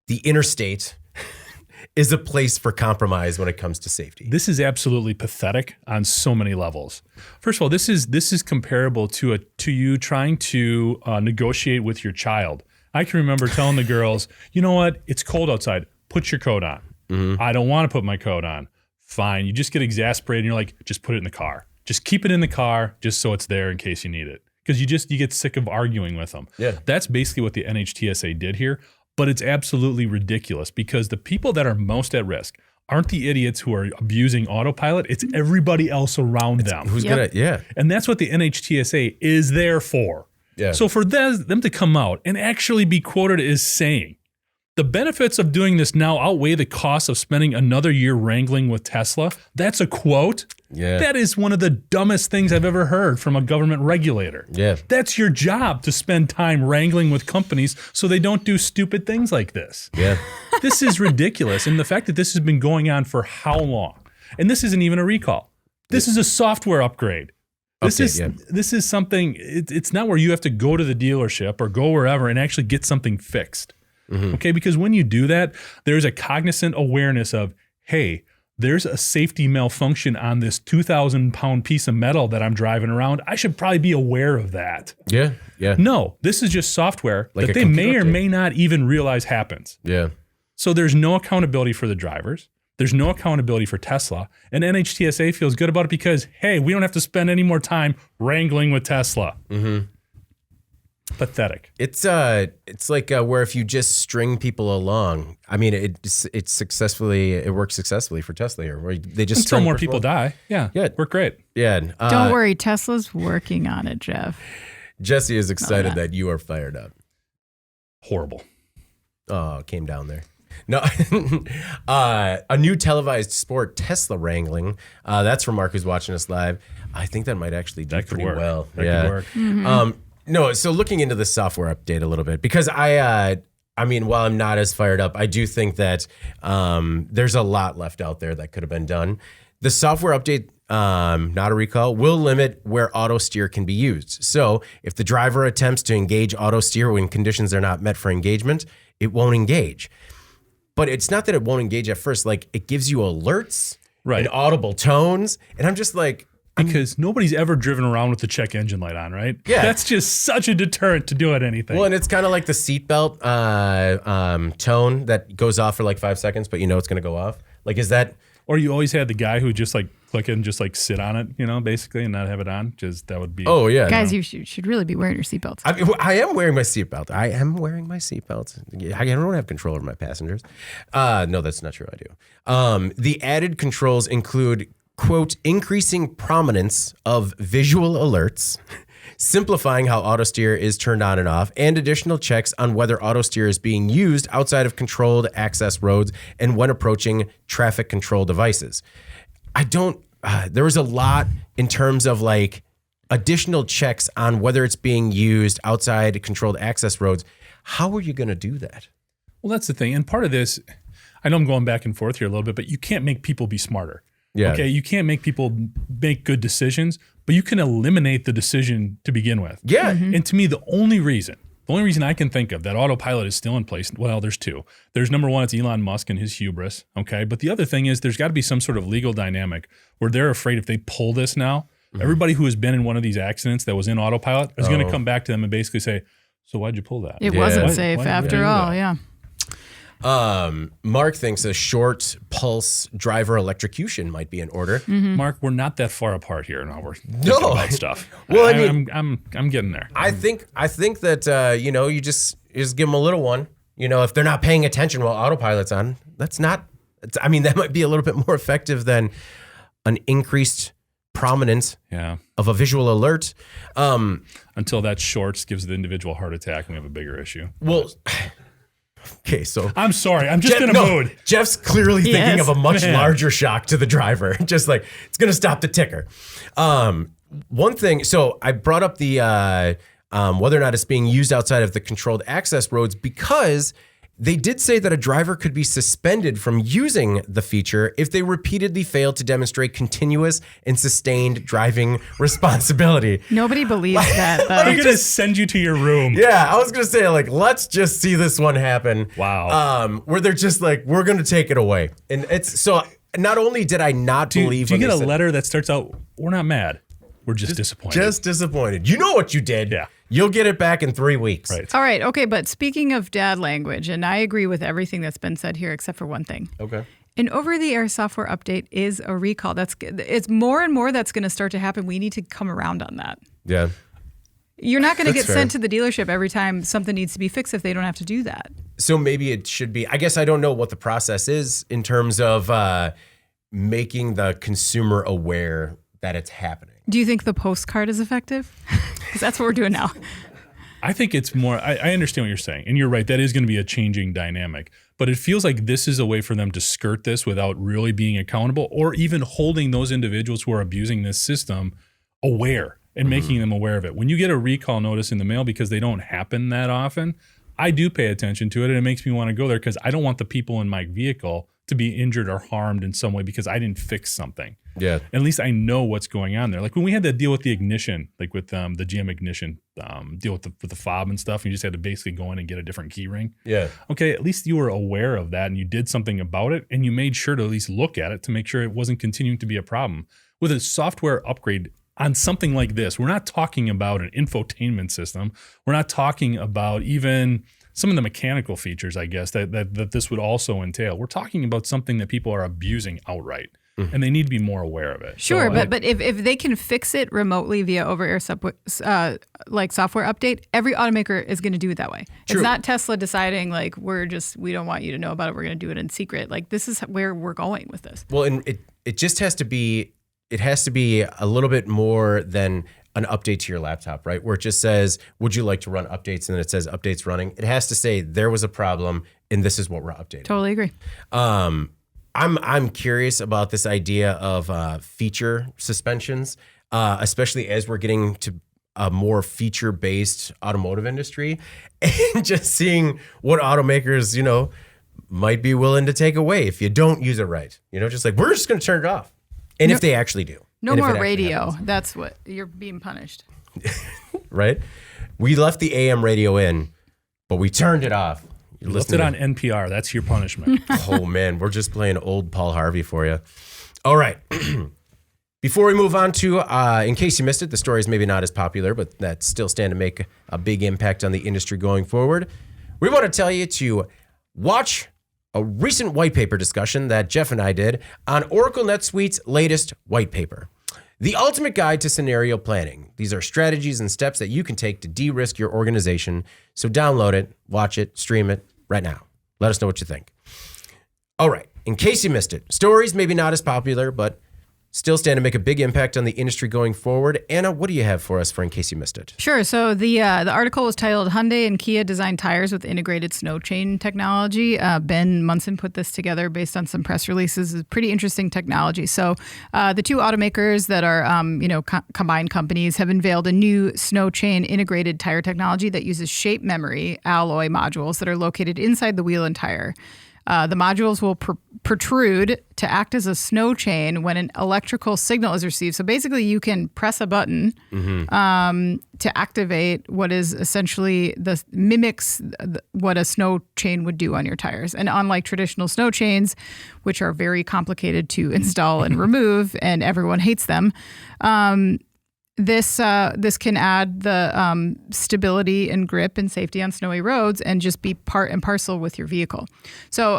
the interstate is a place for compromise when it comes to safety. This is absolutely pathetic on so many levels. First of all, this is comparable to you trying to negotiate with your child. I can remember telling the girls, you know what? It's cold outside. Put your coat on. Mm-hmm. I don't want to put my coat on. Fine. You just get exasperated and you're like, just put it in the car. Just keep it in the car just so it's there in case you need it. Because you get sick of arguing with them. Yeah. That's basically what the NHTSA did here. But it's absolutely ridiculous because the people that are most at risk aren't the idiots who are abusing autopilot. It's everybody else around them. Who's gonna, yeah. And that's what the NHTSA is there for. Yeah. So for them to come out and actually be quoted as saying, the benefits of doing this now outweigh the cost of spending another year wrangling with Tesla. That's a quote. Yeah. That is one of the dumbest things I've ever heard from a government regulator. Yeah. That's your job, to spend time wrangling with companies so they don't do stupid things like this. Yeah. This is ridiculous. And the fact that this has been going on for how long? And this isn't even a recall. This is a software upgrade. This is something, it's not where you have to go to the dealership or go wherever and actually get something fixed. Mm-hmm. Okay, because when you do that, there's a cognizant awareness of, hey, there's a safety malfunction on this 2,000-pound piece of metal that I'm driving around. I should probably be aware of that. Yeah, yeah. No, this is just software like that they may or may not even realize happens. Yeah. So there's no accountability for the drivers. There's no accountability for Tesla. And NHTSA feels good about it because, hey, we don't have to spend any more time wrangling with Tesla. Mm-hmm. Pathetic. It's like where if you just string people along, I mean, it works successfully for Tesla here, where they just until more people die. Yeah, work great. Yeah. Don't worry, Tesla's working on it, Jeff. Jesse is excited that you are fired up. Horrible. Oh, it came down there. No, a new televised sport, Tesla wrangling. That's from Mark, who's watching us live. I think that might actually do pretty well. That could work. Mm-hmm. No, so looking into the software update a little bit, because I mean, while I'm not as fired up, I do think that there's a lot left out there that could have been done. The software update, not a recall, will limit where auto steer can be used. So if the driver attempts to engage auto steer when conditions are not met for engagement, it won't engage. But it's not that it won't engage at first. Like, it gives you alerts and audible tones. And I'm just like, Because nobody's ever driven around with the check engine light on, right? Yeah. That's just such a deterrent to doing anything. Well, and it's kind of like the seatbelt tone that goes off for like 5 seconds, but you know it's going to go off. Like, is that... Or you always had the guy who just like click it and just like sit on it, you know, basically, and not have it on. Just that would be... Oh, yeah. Guys, you should really be wearing your seatbelts. I am wearing my seatbelt. I am wearing my seatbelt. I don't have control over my passengers. No, that's not true. I do. The added controls include, quote, increasing prominence of visual alerts, simplifying how auto steer is turned on and off, and additional checks on whether auto steer is being used outside of controlled access roads and when approaching traffic control devices. There was a lot in terms of like additional checks on whether it's being used outside controlled access roads. How are you going to do that? Well, that's the thing. And part of this, I know I'm going back and forth here a little bit, but you can't make people be smarter. Yeah. Okay. You can't make people make good decisions, but you can eliminate the decision to begin with. Yeah. And to me, the only reason I can think of that autopilot is still in place, well, there's two. There's number one, it's Elon Musk and his hubris. Okay. But the other thing is there's got to be some sort of legal dynamic where they're afraid if they pull this now, everybody who has been in one of these accidents that was in autopilot is going to come back to them and basically say, so why'd you pull that? It wasn't safe after all. Yeah. Mark thinks a short pulse driver electrocution might be in order. Mark, we're not that far apart here. No, we're thinking about stuff. Well, I'm getting there. I think that you just give them a little one. You know, if they're not paying attention while autopilot's on, that might be a little bit more effective than an increased prominence of a visual alert. Until that shorts gives the individual a heart attack and we have a bigger issue. Well. Okay, so I'm sorry. I'm just in a mood. Jeff's clearly thinking of a much larger shock to the driver. Just like it's going to stop the ticker. One thing. So I brought up the whether or not it's being used outside of the controlled access roads because they did say that a driver could be suspended from using the feature if they repeatedly failed to demonstrate continuous and sustained driving responsibility. Nobody believes that, though. They're going to send you to your room. Yeah, I was going to say, like, let's just see this one happen. Wow. Where they're just like, we're going to take it away. And it's so not only did I not believe. Do you get a letter that starts out, we're not mad. We're just disappointed. Just disappointed. You know what you did. Yeah. You'll get it back in 3 weeks. Right. All right. Okay. But speaking of dad language, and I agree with everything that's been said here except for one thing. Okay. An over-the-air software update is a recall. It's more and more that's going to start to happen. We need to come around on that. Yeah. You're not going to get fair. sent to the dealership every time something needs to be fixed if they don't have to do that. So maybe it should be, I guess I don't know what the process is in terms of making the consumer aware that it's happening. Do you think the postcard is effective? Because that's what we're doing now. I think it's more, I understand what you're saying. And you're right, that is going to be a changing dynamic. But it feels like this is a way for them to skirt this without really being accountable or even holding those individuals who are abusing this system aware and making them aware of it. When you get a recall notice in the mail, because they don't happen that often, I do pay attention to it and it makes me want to go there because I don't want the people in my vehicle to be injured or harmed in some way because I didn't fix something. Yeah. At least I know what's going on there. Like when we had that deal with the ignition, like with the GM ignition deal with the fob and stuff, and you just had to basically go in and get a different key ring. Yeah. Okay, at least you were aware of that and you did something about it and you made sure to at least look at it to make sure it wasn't continuing to be a problem. With a software upgrade on something like this, we're not talking about an infotainment system. We're not talking about even some of the mechanical features, I guess, that this would also entail. We're talking about something that people are abusing outright. And they need to be more aware of it. Sure, but if they can fix it remotely via over-air like software update, every automaker is going to do it that way. True. It's not Tesla deciding like we don't want you to know about it. We're going to do it in secret. Like this is where we're going with this. Well, and it just has to be. It has to be a little bit more than an update to your laptop, right? Where it just says, "Would you like to run updates?" and then it says "updates running." It has to say there was a problem and this is what we're updating. Totally agree. I'm curious about this idea of feature suspensions, especially as we're getting to a more feature-based automotive industry, and just seeing what automakers, might be willing to take away if you don't use it right. Just like we're just going to turn it off, and if they actually do, no more radio. That's what you're being punished. Right? We left the AM radio in, but we turned it off. You left it on NPR. That's your punishment. Oh, man. We're just playing old Paul Harvey for you. All right. Before we move on to, in case you missed it, the story is maybe not as popular, but that still stand to make a big impact on the industry going forward. We want to tell you to watch a recent white paper discussion that Jeff and I did on Oracle NetSuite's latest white paper. The ultimate guide to scenario planning. These are strategies and steps that you can take to de-risk your organization. So download it, watch it, stream it right now. Let us know what you think. All right, in case you missed it, stories maybe not as popular, but still stand to make a big impact on the industry going forward. Anna, what do you have for us for in case you missed it? Sure. So the article was titled "Hyundai and Kia Design Tires with Integrated Snow Chain Technology." Ben Munson put this together based on some press releases. It's pretty interesting technology. So the two automakers that are combined companies have unveiled a new snow chain integrated tire technology that uses shape memory alloy modules that are located inside the wheel and tire. The modules will protrude to act as a snow chain when an electrical signal is received. So basically, you can press a button to activate what is essentially mimics what a snow chain would do on your tires. And unlike traditional snow chains, which are very complicated to install and remove, and everyone hates them, This can add the stability and grip and safety on snowy roads and just be part and parcel with your vehicle. So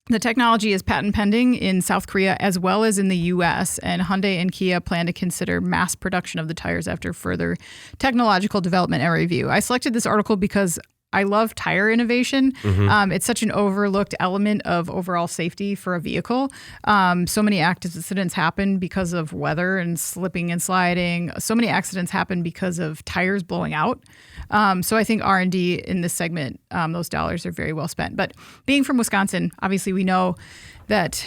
the technology is patent pending in South Korea as well as in the U.S., and Hyundai and Kia plan to consider mass production of the tires after further technological development and review. I selected this article because I love tire innovation. It's such an overlooked element of overall safety for a vehicle. So many accidents happen because of weather and slipping and sliding. So many accidents happen because of tires blowing out. So I think R&D in this segment, those dollars are very well spent. But being from Wisconsin, obviously we know that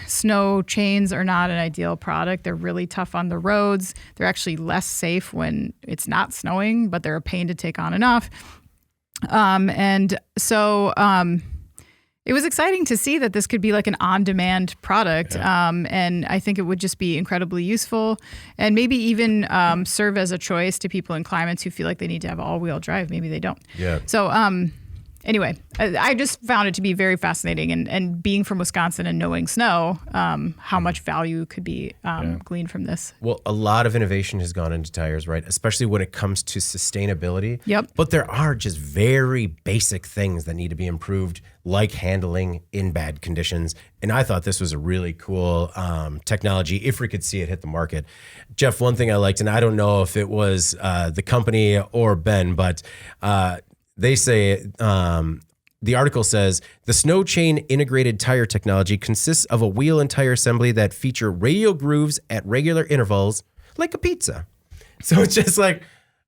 snow chains are not an ideal product. They're really tough on the roads. They're actually less safe when it's not snowing, but they're a pain to take on enough. And so it was exciting to see that this could be like an on-demand product. And I think it would just be incredibly useful and maybe even serve as a choice to people in climates who feel like they need to have all-wheel drive. Maybe they don't. Yeah. So anyway, I just found it to be very fascinating. And being from Wisconsin and knowing snow, how much value could be gleaned from this. Well, a lot of innovation has gone into tires, right? Especially when it comes to sustainability. Yep. But there are just very basic things that need to be improved, like handling in bad conditions. And I thought this was a really cool technology if we could see it hit the market. Jeff, one thing I liked, and I don't know if it was the company or Ben, but they say, the article says, the snow chain integrated tire technology consists of a wheel and tire assembly that feature radial grooves at regular intervals, like a pizza. So it's just like,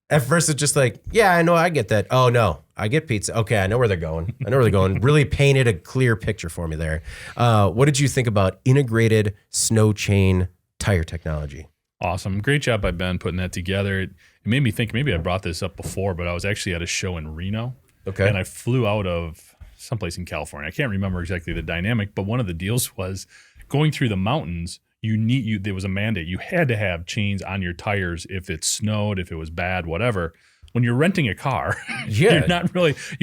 at first it's just like, yeah, I know, I get that. Oh no, I get pizza. Okay, I know where they're going. Really painted a clear picture for me there. What did you think about integrated snow chain tire technology? Awesome. Great job by Ben putting that together. It made me think maybe I brought this up before, but I was actually at a show in Reno. Okay. And I flew out of someplace in California. I can't remember exactly the dynamic, but one of the deals was going through the mountains. There was a mandate. You had to have chains on your tires if it snowed, if it was bad, whatever. When you're renting a car, you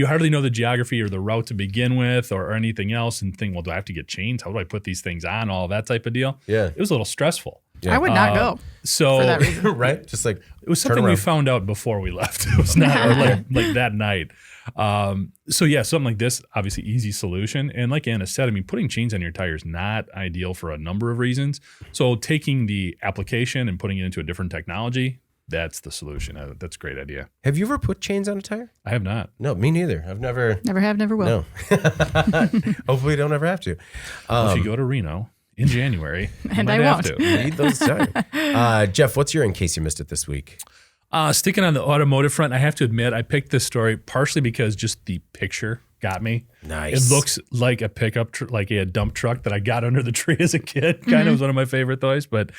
hardly know the geography or the route to begin with or anything else and think, well, do I have to get chains? How do I put these things on? All that type of deal. Yeah. It was a little stressful. Yeah. I would not go for that reason. Right? Just like it was something we found out before we left. It was not like that night. So yeah, something like this, obviously easy solution. And like Anna said, I mean, putting chains on your tires, not ideal for a number of reasons. So taking the application and putting it into a different technology, that's the solution. That's a great idea. Have you ever put chains on a tire? I have not. No, me neither. I've never have, never will. No. Hopefully you don't ever have to. If you go to Reno in January, and I won't. Have to. Need those tires. Jeff, what's your in case you missed it this week? Sticking on the automotive front, I have to admit, I picked this story partially because just the picture got me. Nice. It looks like a pickup, like a dump truck that I got under the tree as a kid. Kind of was one of my favorite toys. But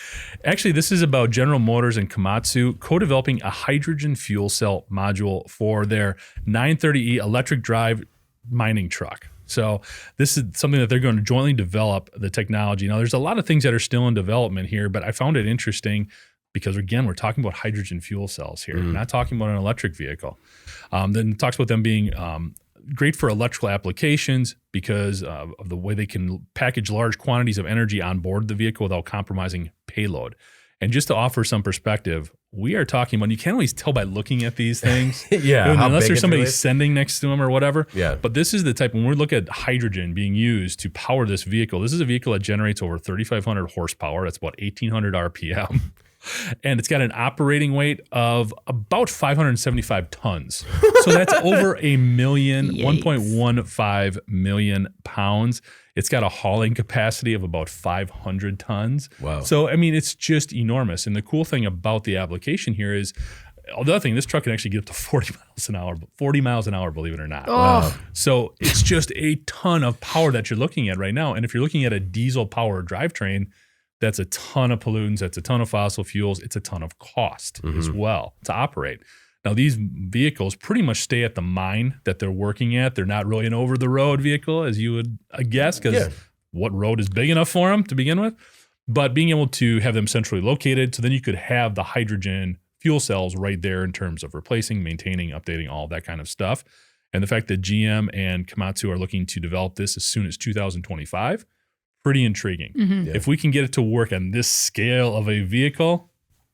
actually, this is about General Motors and Komatsu co-developing a hydrogen fuel cell module for their 930E electric drive mining truck. So this is something that they're going to jointly develop the technology. Now, there's a lot of things that are still in development here, but I found it interesting because, again, we're talking about hydrogen fuel cells here. We're not talking about an electric vehicle. Then it talks about them being great for electrical applications because of the way they can package large quantities of energy on board the vehicle without compromising payload. And just to offer some perspective, we are talking about, you can't always tell by looking at these things. Yeah. Unless there's somebody sending next to them or whatever. Yeah. But this is the type, when we look at hydrogen being used to power this vehicle, this is a vehicle that generates over 3,500 horsepower. That's about 1,800 RPM. And it's got an operating weight of about 575 tons. So that's over 1.15 million pounds. It's got a hauling capacity of about 500 tons. Wow. So, I mean, it's just enormous. And the cool thing about the application here is, the other thing, this truck can actually get up to 40 miles an hour, believe it or not. Oh. Wow. So it's just a ton of power that you're looking at right now. And if you're looking at a diesel powered drivetrain, that's a ton of pollutants, that's a ton of fossil fuels, it's a ton of cost as well to operate. Now, these vehicles pretty much stay at the mine that they're working at. They're not really an over-the-road vehicle, as you would guess, because what road is big enough for them to begin with? But being able to have them centrally located, so then you could have the hydrogen fuel cells right there in terms of replacing, maintaining, updating, all that kind of stuff. And the fact that GM and Komatsu are looking to develop this as soon as 2025, pretty intriguing. Mm-hmm. Yeah. If we can get it to work on this scale of a vehicle,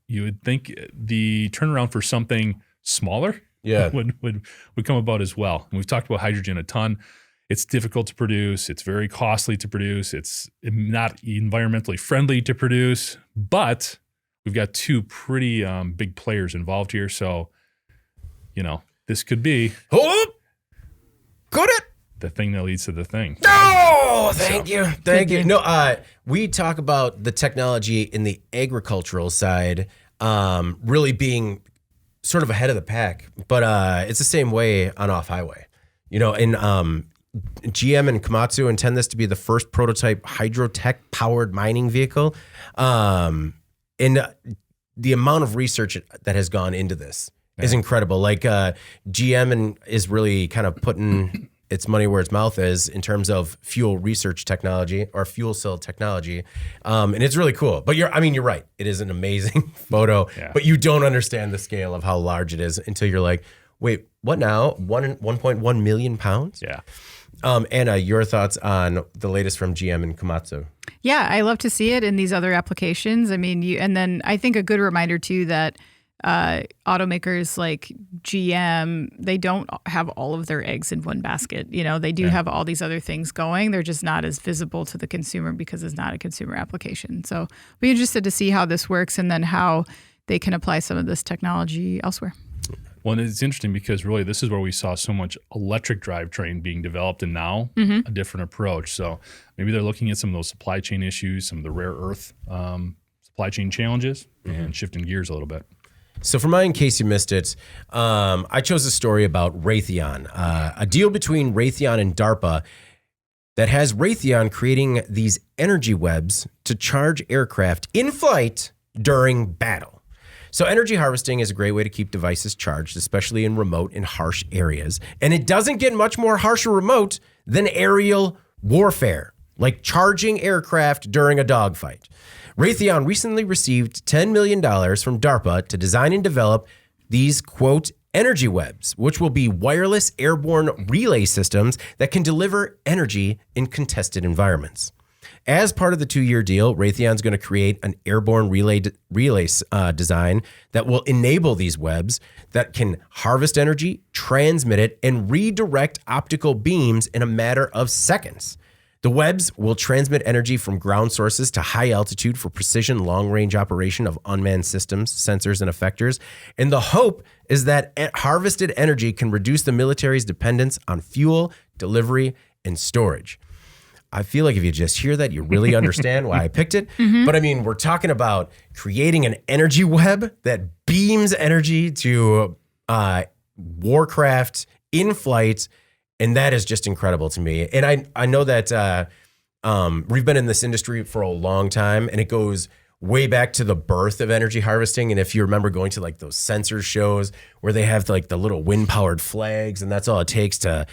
you would think the turnaround for something smaller would come about as well. And we've talked about hydrogen a ton. It's difficult to produce. It's very costly to produce. It's not environmentally friendly to produce, but we've got two pretty big players involved here. So, this could be the thing that leads to the thing. Oh, thank you. Thank you. No, we talk about the technology in the agricultural side really being sort of ahead of the pack, but it's the same way on off-highway. GM and Komatsu intend this to be the first prototype hydrotech-powered mining vehicle. And the amount of research that has gone into this is incredible. Like GM is really kind of putting its money where its mouth is in terms of fuel research technology or fuel cell technology. And it's really cool. But you're right. It is an amazing photo, but you don't understand the scale of how large it is until you're like, wait, what now? 1.1 million pounds? Yeah. Anna, your thoughts on the latest from GM and Komatsu? Yeah, I love to see it in these other applications. I mean, and then I think a good reminder too that automakers like GM, they don't have all of their eggs in one basket. They do have all these other things going. They're just not as visible to the consumer because it's not a consumer application. So we're interested to see how this works and then how they can apply some of this technology elsewhere. Well, and it's interesting because really this is where we saw so much electric drivetrain being developed and now a different approach. So maybe they're looking at some of those supply chain issues, some of the rare earth supply chain challenges and shifting gears a little bit. So for mine, in case you missed it, I chose a story about Raytheon, a deal between Raytheon and DARPA that has Raytheon creating these energy webs to charge aircraft in flight during battle. So energy harvesting is a great way to keep devices charged, especially in remote and harsh areas. And it doesn't get much more harsh or remote than aerial warfare, like charging aircraft during a dogfight. Raytheon recently received $10 million from DARPA to design and develop these, quote, energy webs, which will be wireless airborne relay systems that can deliver energy in contested environments. As part of the 2-year deal, Raytheon's going to create an airborne relay design that will enable these webs that can harvest energy, transmit it, and redirect optical beams in a matter of seconds. The webs will transmit energy from ground sources to high altitude for precision long-range operation of unmanned systems, sensors, and effectors. And the hope is that harvested energy can reduce the military's dependence on fuel, delivery, and storage. I feel like if you just hear that, you really understand why I picked it. But I mean, we're talking about creating an energy web that beams energy to warcraft in flight. And that is just incredible to me. And I know that we've been in this industry for a long time, and it goes way back to the birth of energy harvesting. And if you remember going to like those sensor shows where they have like the little wind powered flags, and that's all it takes to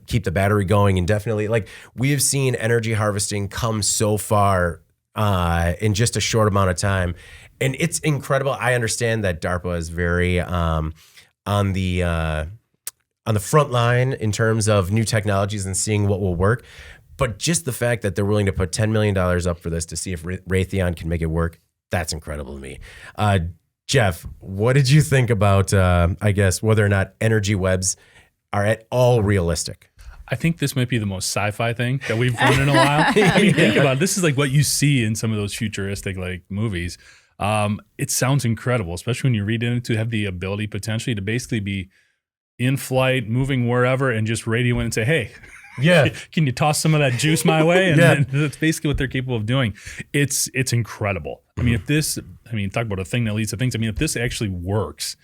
keep the battery going indefinitely. Like, we've seen energy harvesting come so far in just a short amount of time. And it's incredible. I understand that DARPA is very on the on the front line in terms of new technologies and seeing what will work. But just the fact that they're willing to put $10 million up for this to see if Raytheon can make it work, that's incredible to me. Jeff, what did you think about, I guess, whether or not energy webs are at all realistic? I think this might be the most sci-fi thing that we've done in a while. I mean, think about it. This is like what you see in some of those futuristic like movies. It sounds incredible, especially when you read it, to have the ability potentially to basically be in flight, moving wherever, and just radio in and say, hey, yeah, can you toss some of that juice my way? And then that's basically what they're capable of doing. It's incredible. I mean, talk about a thing that leads to things. I mean, if this actually works,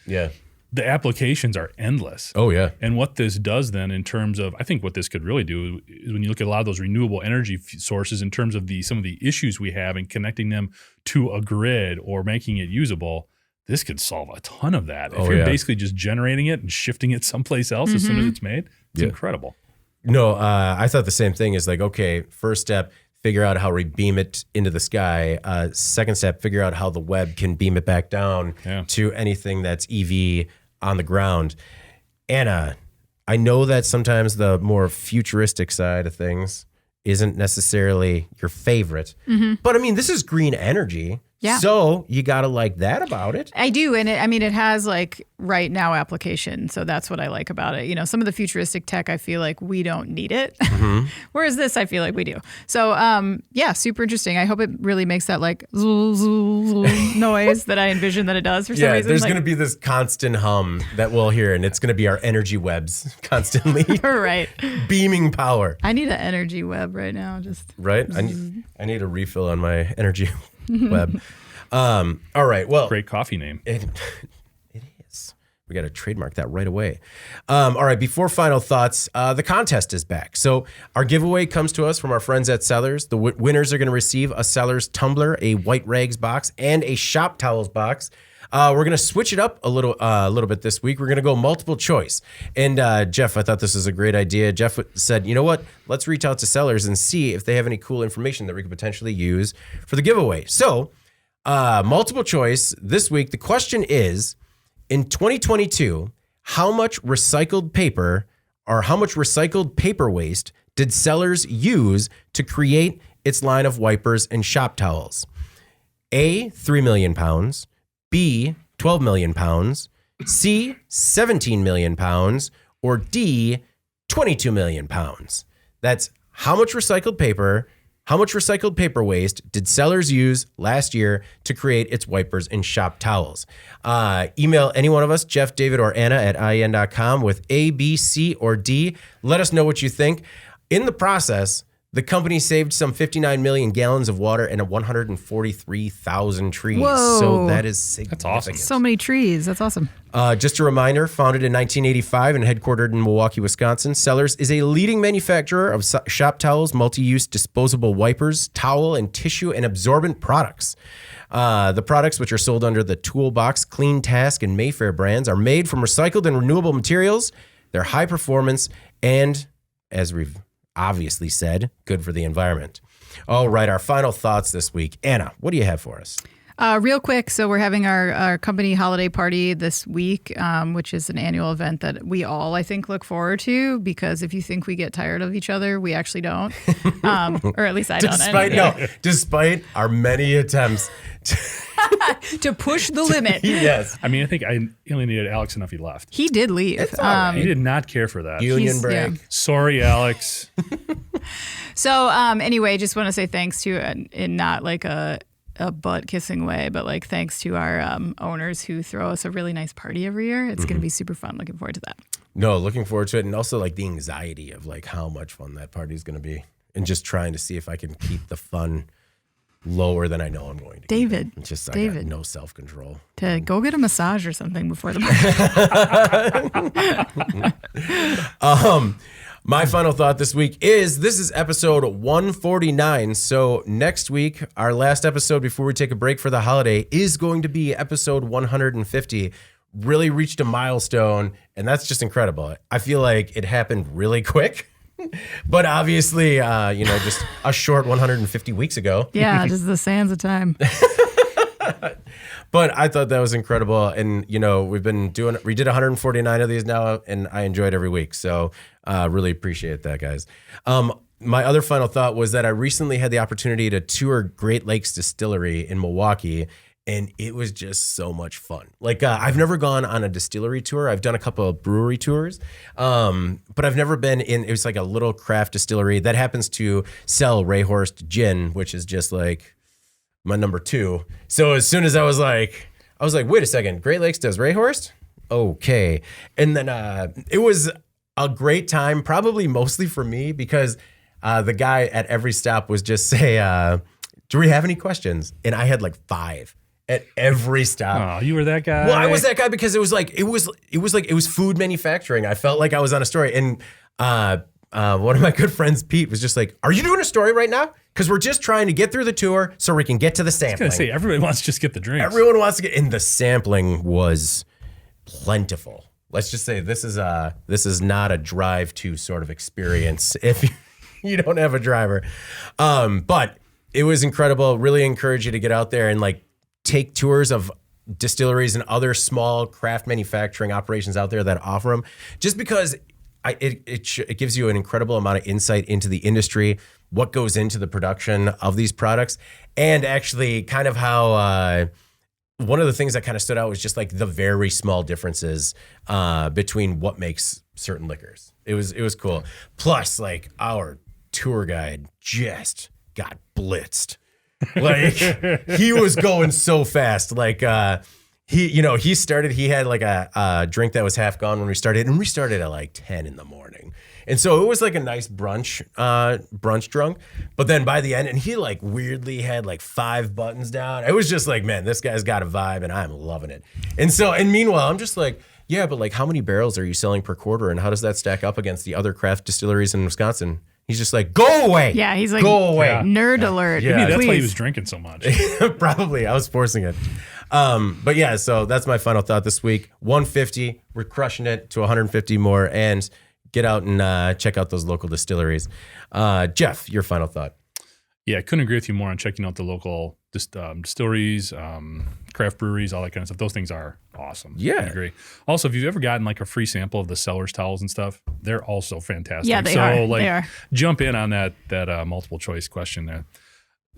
the applications are endless. Oh, yeah. And what this does then in terms of, I think what this could really do is when you look at a lot of those renewable energy sources in terms of some of the issues we have and connecting them to a grid or making it usable, this could solve a ton of that. If you're basically just generating it and shifting it someplace else as soon as it's made, it's incredible. No, I thought the same thing. Is like, okay, first step, figure out how we beam it into the sky. Second step, figure out how the web can beam it back down to anything that's EV on the ground. Anna, I know that sometimes the more futuristic side of things isn't necessarily your favorite, but I mean, this is green energy. Yeah. So you got to like that about it. I do. And it has like right now application. So that's what I like about it. You know, some of the futuristic tech, I feel like we don't need it. Whereas this, I feel like we do. So super interesting. I hope it really makes that like noise that I envision that it does for some reason. There's going to be this constant hum that we'll hear, and it's going to be our energy webs constantly. Right. Beaming power. I need an energy web right now. Right? I need a refill on my energy web. All right. Well, great coffee name. It is. We got to trademark that right away. All right. Before final thoughts, the contest is back. So our giveaway comes to us from our friends at Sellers. The winners are going to receive a Sellers tumbler, a White Rags box, and a Shop Towels box. We're going to switch it up a little bit this week. We're going to go multiple choice. And Jeff, I thought this was a great idea. Jeff said, you know what? Let's reach out to Sellers and see if they have any cool information that we could potentially use for the giveaway. So multiple choice this week. The question is, in 2022, how much recycled paper or how much recycled paper waste did Sellers use to create its line of wipers and shop towels? A, 3 million pounds. B, 12 million pounds, C, 17 million pounds, or D, 22 million pounds. That's how much recycled paper waste did Sellers use last year to create its wipers and shop towels? Email any one of us, Jeff, David, or Anna at IEN.com with A, B, C, or D. Let us know what you think. In the process, the company saved some 59 million gallons of water and 143,000 trees. Whoa. So that is significant. That's awesome. So many trees. That's awesome. Just a reminder, founded in 1985 and headquartered in Milwaukee, Wisconsin, Sellers is a leading manufacturer of shop towels, multi-use disposable wipers, towel, and tissue and absorbent products. The products, which are sold under the Toolbox, Clean Task, and Mayfair brands, are made from recycled and renewable materials. They're high performance and, as we've obviously said, good for the environment. All right, our final thoughts this week. Anna, what do you have for us? Real quick, so we're having our company holiday party this week, which is an annual event that we all, I think, look forward to, because if you think we get tired of each other, we actually don't. Or at least I don't. Despite our many attempts to push the limit. Yes. I mean, I think I alienated Alex enough he left. He did leave. It's all right. He did not care for that. Union break. Yeah. Sorry, Alex. So anyway, just want to say thanks to, in not like a butt kissing way, but like thanks to our owners who throw us a really nice party every year. It's going to be super fun. Looking forward to that. No, looking forward to it. And also like the anxiety of like how much fun that party is going to be, and just trying to see if I can keep the fun lower than I know I'm going to. David, It's just, David, I got no self-control. To go get a massage or something before the party. My final thought this week is this is episode 149. So next week, our last episode before we take a break for the holiday is going to be episode 150. Really reached a milestone, and that's just incredible. I feel like it happened really quick, but obviously, just a short 150 weeks ago. Yeah, just the sands of time. But I thought that was incredible. And, we did 149 of these now, and I enjoy it every week. So really appreciate that, guys. My other final thought was that I recently had the opportunity to tour Great Lakes Distillery in Milwaukee, and it was just so much fun. Like, I've never gone on a distillery tour. I've done a couple of brewery tours, but I've never been in, it was like a little craft distillery that happens to sell Rayhorst gin, which is just like my number 2. So as soon as I was like, wait a second, Great Lakes does Rayhorst? Okay. And then it was a great time, probably mostly for me, because the guy at every stop was just say, do we have any questions? And I had like 5 at every stop. Oh, you were that guy? Well, I was that guy because it was food manufacturing. I felt like I was on a story. And one of my good friends, Pete, was just like, are you doing a story right now? Because we're just trying to get through the tour so we can get to the sampling. I was going to say, everybody wants to just get the drinks. Everyone wants to get, and the sampling was plentiful. Let's just say this is not a drive-to sort of experience if you don't have a driver. But it was incredible. Really encourage you to get out there and like take tours of distilleries and other small craft manufacturing operations out there that offer them, just because it gives you an incredible amount of insight into the industry, what goes into the production of these products, and actually kind of how one of the things that kind of stood out was just like the very small differences between what makes certain liquors. It was cool. Plus, like, our tour guide just got blitzed. Like, he was going so fast. Like, he started, he had like a drink that was half gone when we started, and we started at like 10 in the morning. And so it was like a nice brunch drunk. But then by the end, and he like weirdly had like 5 buttons down. It was just like, man, this guy's got a vibe and I'm loving it. And meanwhile, I'm just like, yeah, but like, how many barrels are you selling per quarter? And how does that stack up against the other craft distilleries in Wisconsin? He's just like, go away. Yeah, he's like, go away. Nerd alert. Yeah. Maybe that's why he Please. was drinking so much. Probably. I was forcing it. But yeah, so that's my final thought this week. 150. We're crushing it to 150 more. And get out and check out those local distilleries. Jeff, your final thought. Yeah, I couldn't agree with you more on checking out the local distilleries, craft breweries, all that kind of stuff. Those things are awesome. Yeah. I agree. Also, if you've ever gotten like a free sample of the seller's towels and stuff, they're also fantastic. Yeah, they are. Like, they are. jump in on that multiple choice question there.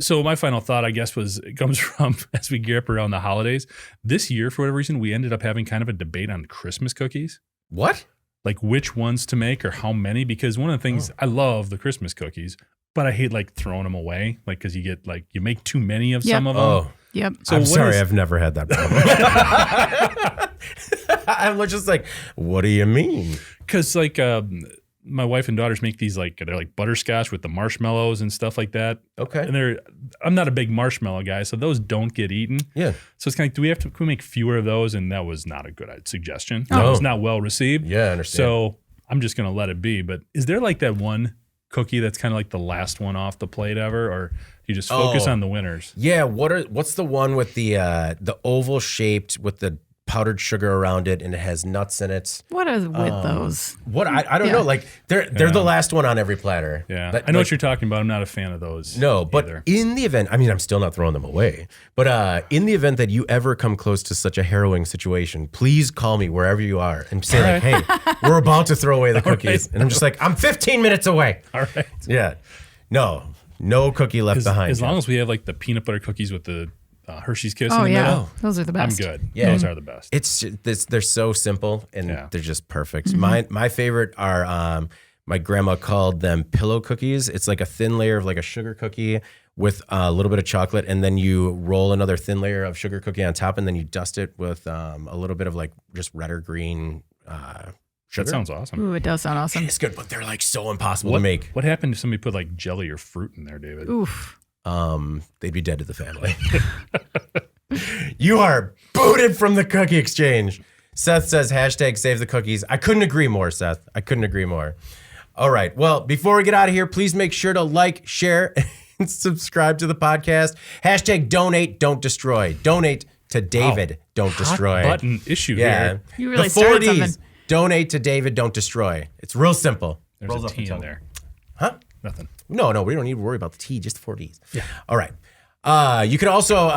So my final thought, I guess, it comes from as we gear up around the holidays. This year, for whatever reason, we ended up having kind of a debate on Christmas cookies. What? Like which ones to make or how many, because one of the things I love the Christmas cookies, but I hate like throwing them away, like because you get like you make too many of some of them. Oh, Yep. so I'm sorry, I've never had that problem. I'm just like, what do you mean? Because like my wife and daughters make these like they're like butterscotch with the marshmallows and stuff like that. Okay. And I'm not a big marshmallow guy, so those don't get eaten. Yeah. So it's kind of like, can we make fewer of those? And that was not a good suggestion. No. It was not well received. Yeah, I understand. So I'm just gonna let it be. But is there like that one cookie that's kind of like the last one off the plate ever, or do you just focus on the winners? Yeah. What's the one with the oval shaped with the powdered sugar around it and it has nuts in it? What is with those? What I don't know. Like they're the last one on every platter. Yeah, That, I know like, what you're talking about. I'm not a fan of those. No, but either. in the event, I mean, I'm still not throwing them away. But in the event that you ever come close to such a harrowing situation, please call me wherever you are and say like, hey, we're about to throw away the cookies. right. And I'm just like, I'm 15 minutes away. All right. Yeah. No cookie left behind. As long as we have like the peanut butter cookies with the Hershey's Kiss in Oh the yeah, middle, those are the I'm best. good. Yeah. Those are the best. They're so simple and Yeah. they're just perfect. My favorite are my grandma called them pillow cookies. It's like a thin layer of like a sugar cookie with a little bit of chocolate, and then you roll another thin layer of sugar cookie on top, and then you dust it with a little bit of like just red or green sugar. That sounds awesome. Ooh, it does sound awesome. It's good, but they're like so impossible to make. What happened if somebody put like jelly or fruit in there, David? Oof. They'd be dead to the family. You are booted from the cookie exchange. Seth says hashtag save the cookies. I couldn't agree more, Seth. I couldn't agree more. All right. Well, before we get out of here, please make sure to like, share, and subscribe to the podcast. Hashtag donate, don't destroy. Donate to David, don't destroy. Button issue Yeah. here. You really the started 4Ds. something. Donate to David, don't destroy. It's real simple. There's Rolls a off the T in tongue. there. Huh? Nothing. No, we don't need to worry about the T, just the 4Ds. Yeah. All right. You can also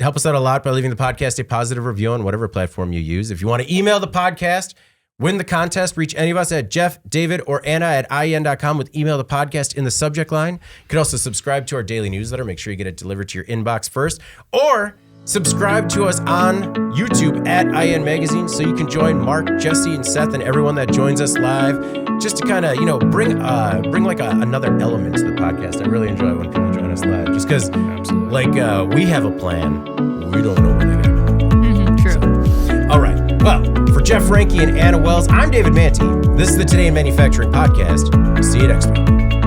help us out a lot by leaving the podcast a positive review on whatever platform you use. If you want to email the podcast, win the contest, reach any of us at Jeff, David, or Anna at IEN.com with email the podcast in the subject line. You can also subscribe to our daily newsletter. Make sure you get it delivered to your inbox first. Or subscribe to us on YouTube at IEN Magazine so you can join Mark, Jesse, and Seth and everyone that joins us live just to kind of, bring like another element to the podcast. I really enjoy it when people join us live just because, we have a plan. We don't know when it happens. True. So, all right. Well, for Jeff Franke and Anna Wells, I'm David Manti. This is the Today in Manufacturing podcast. See you next week.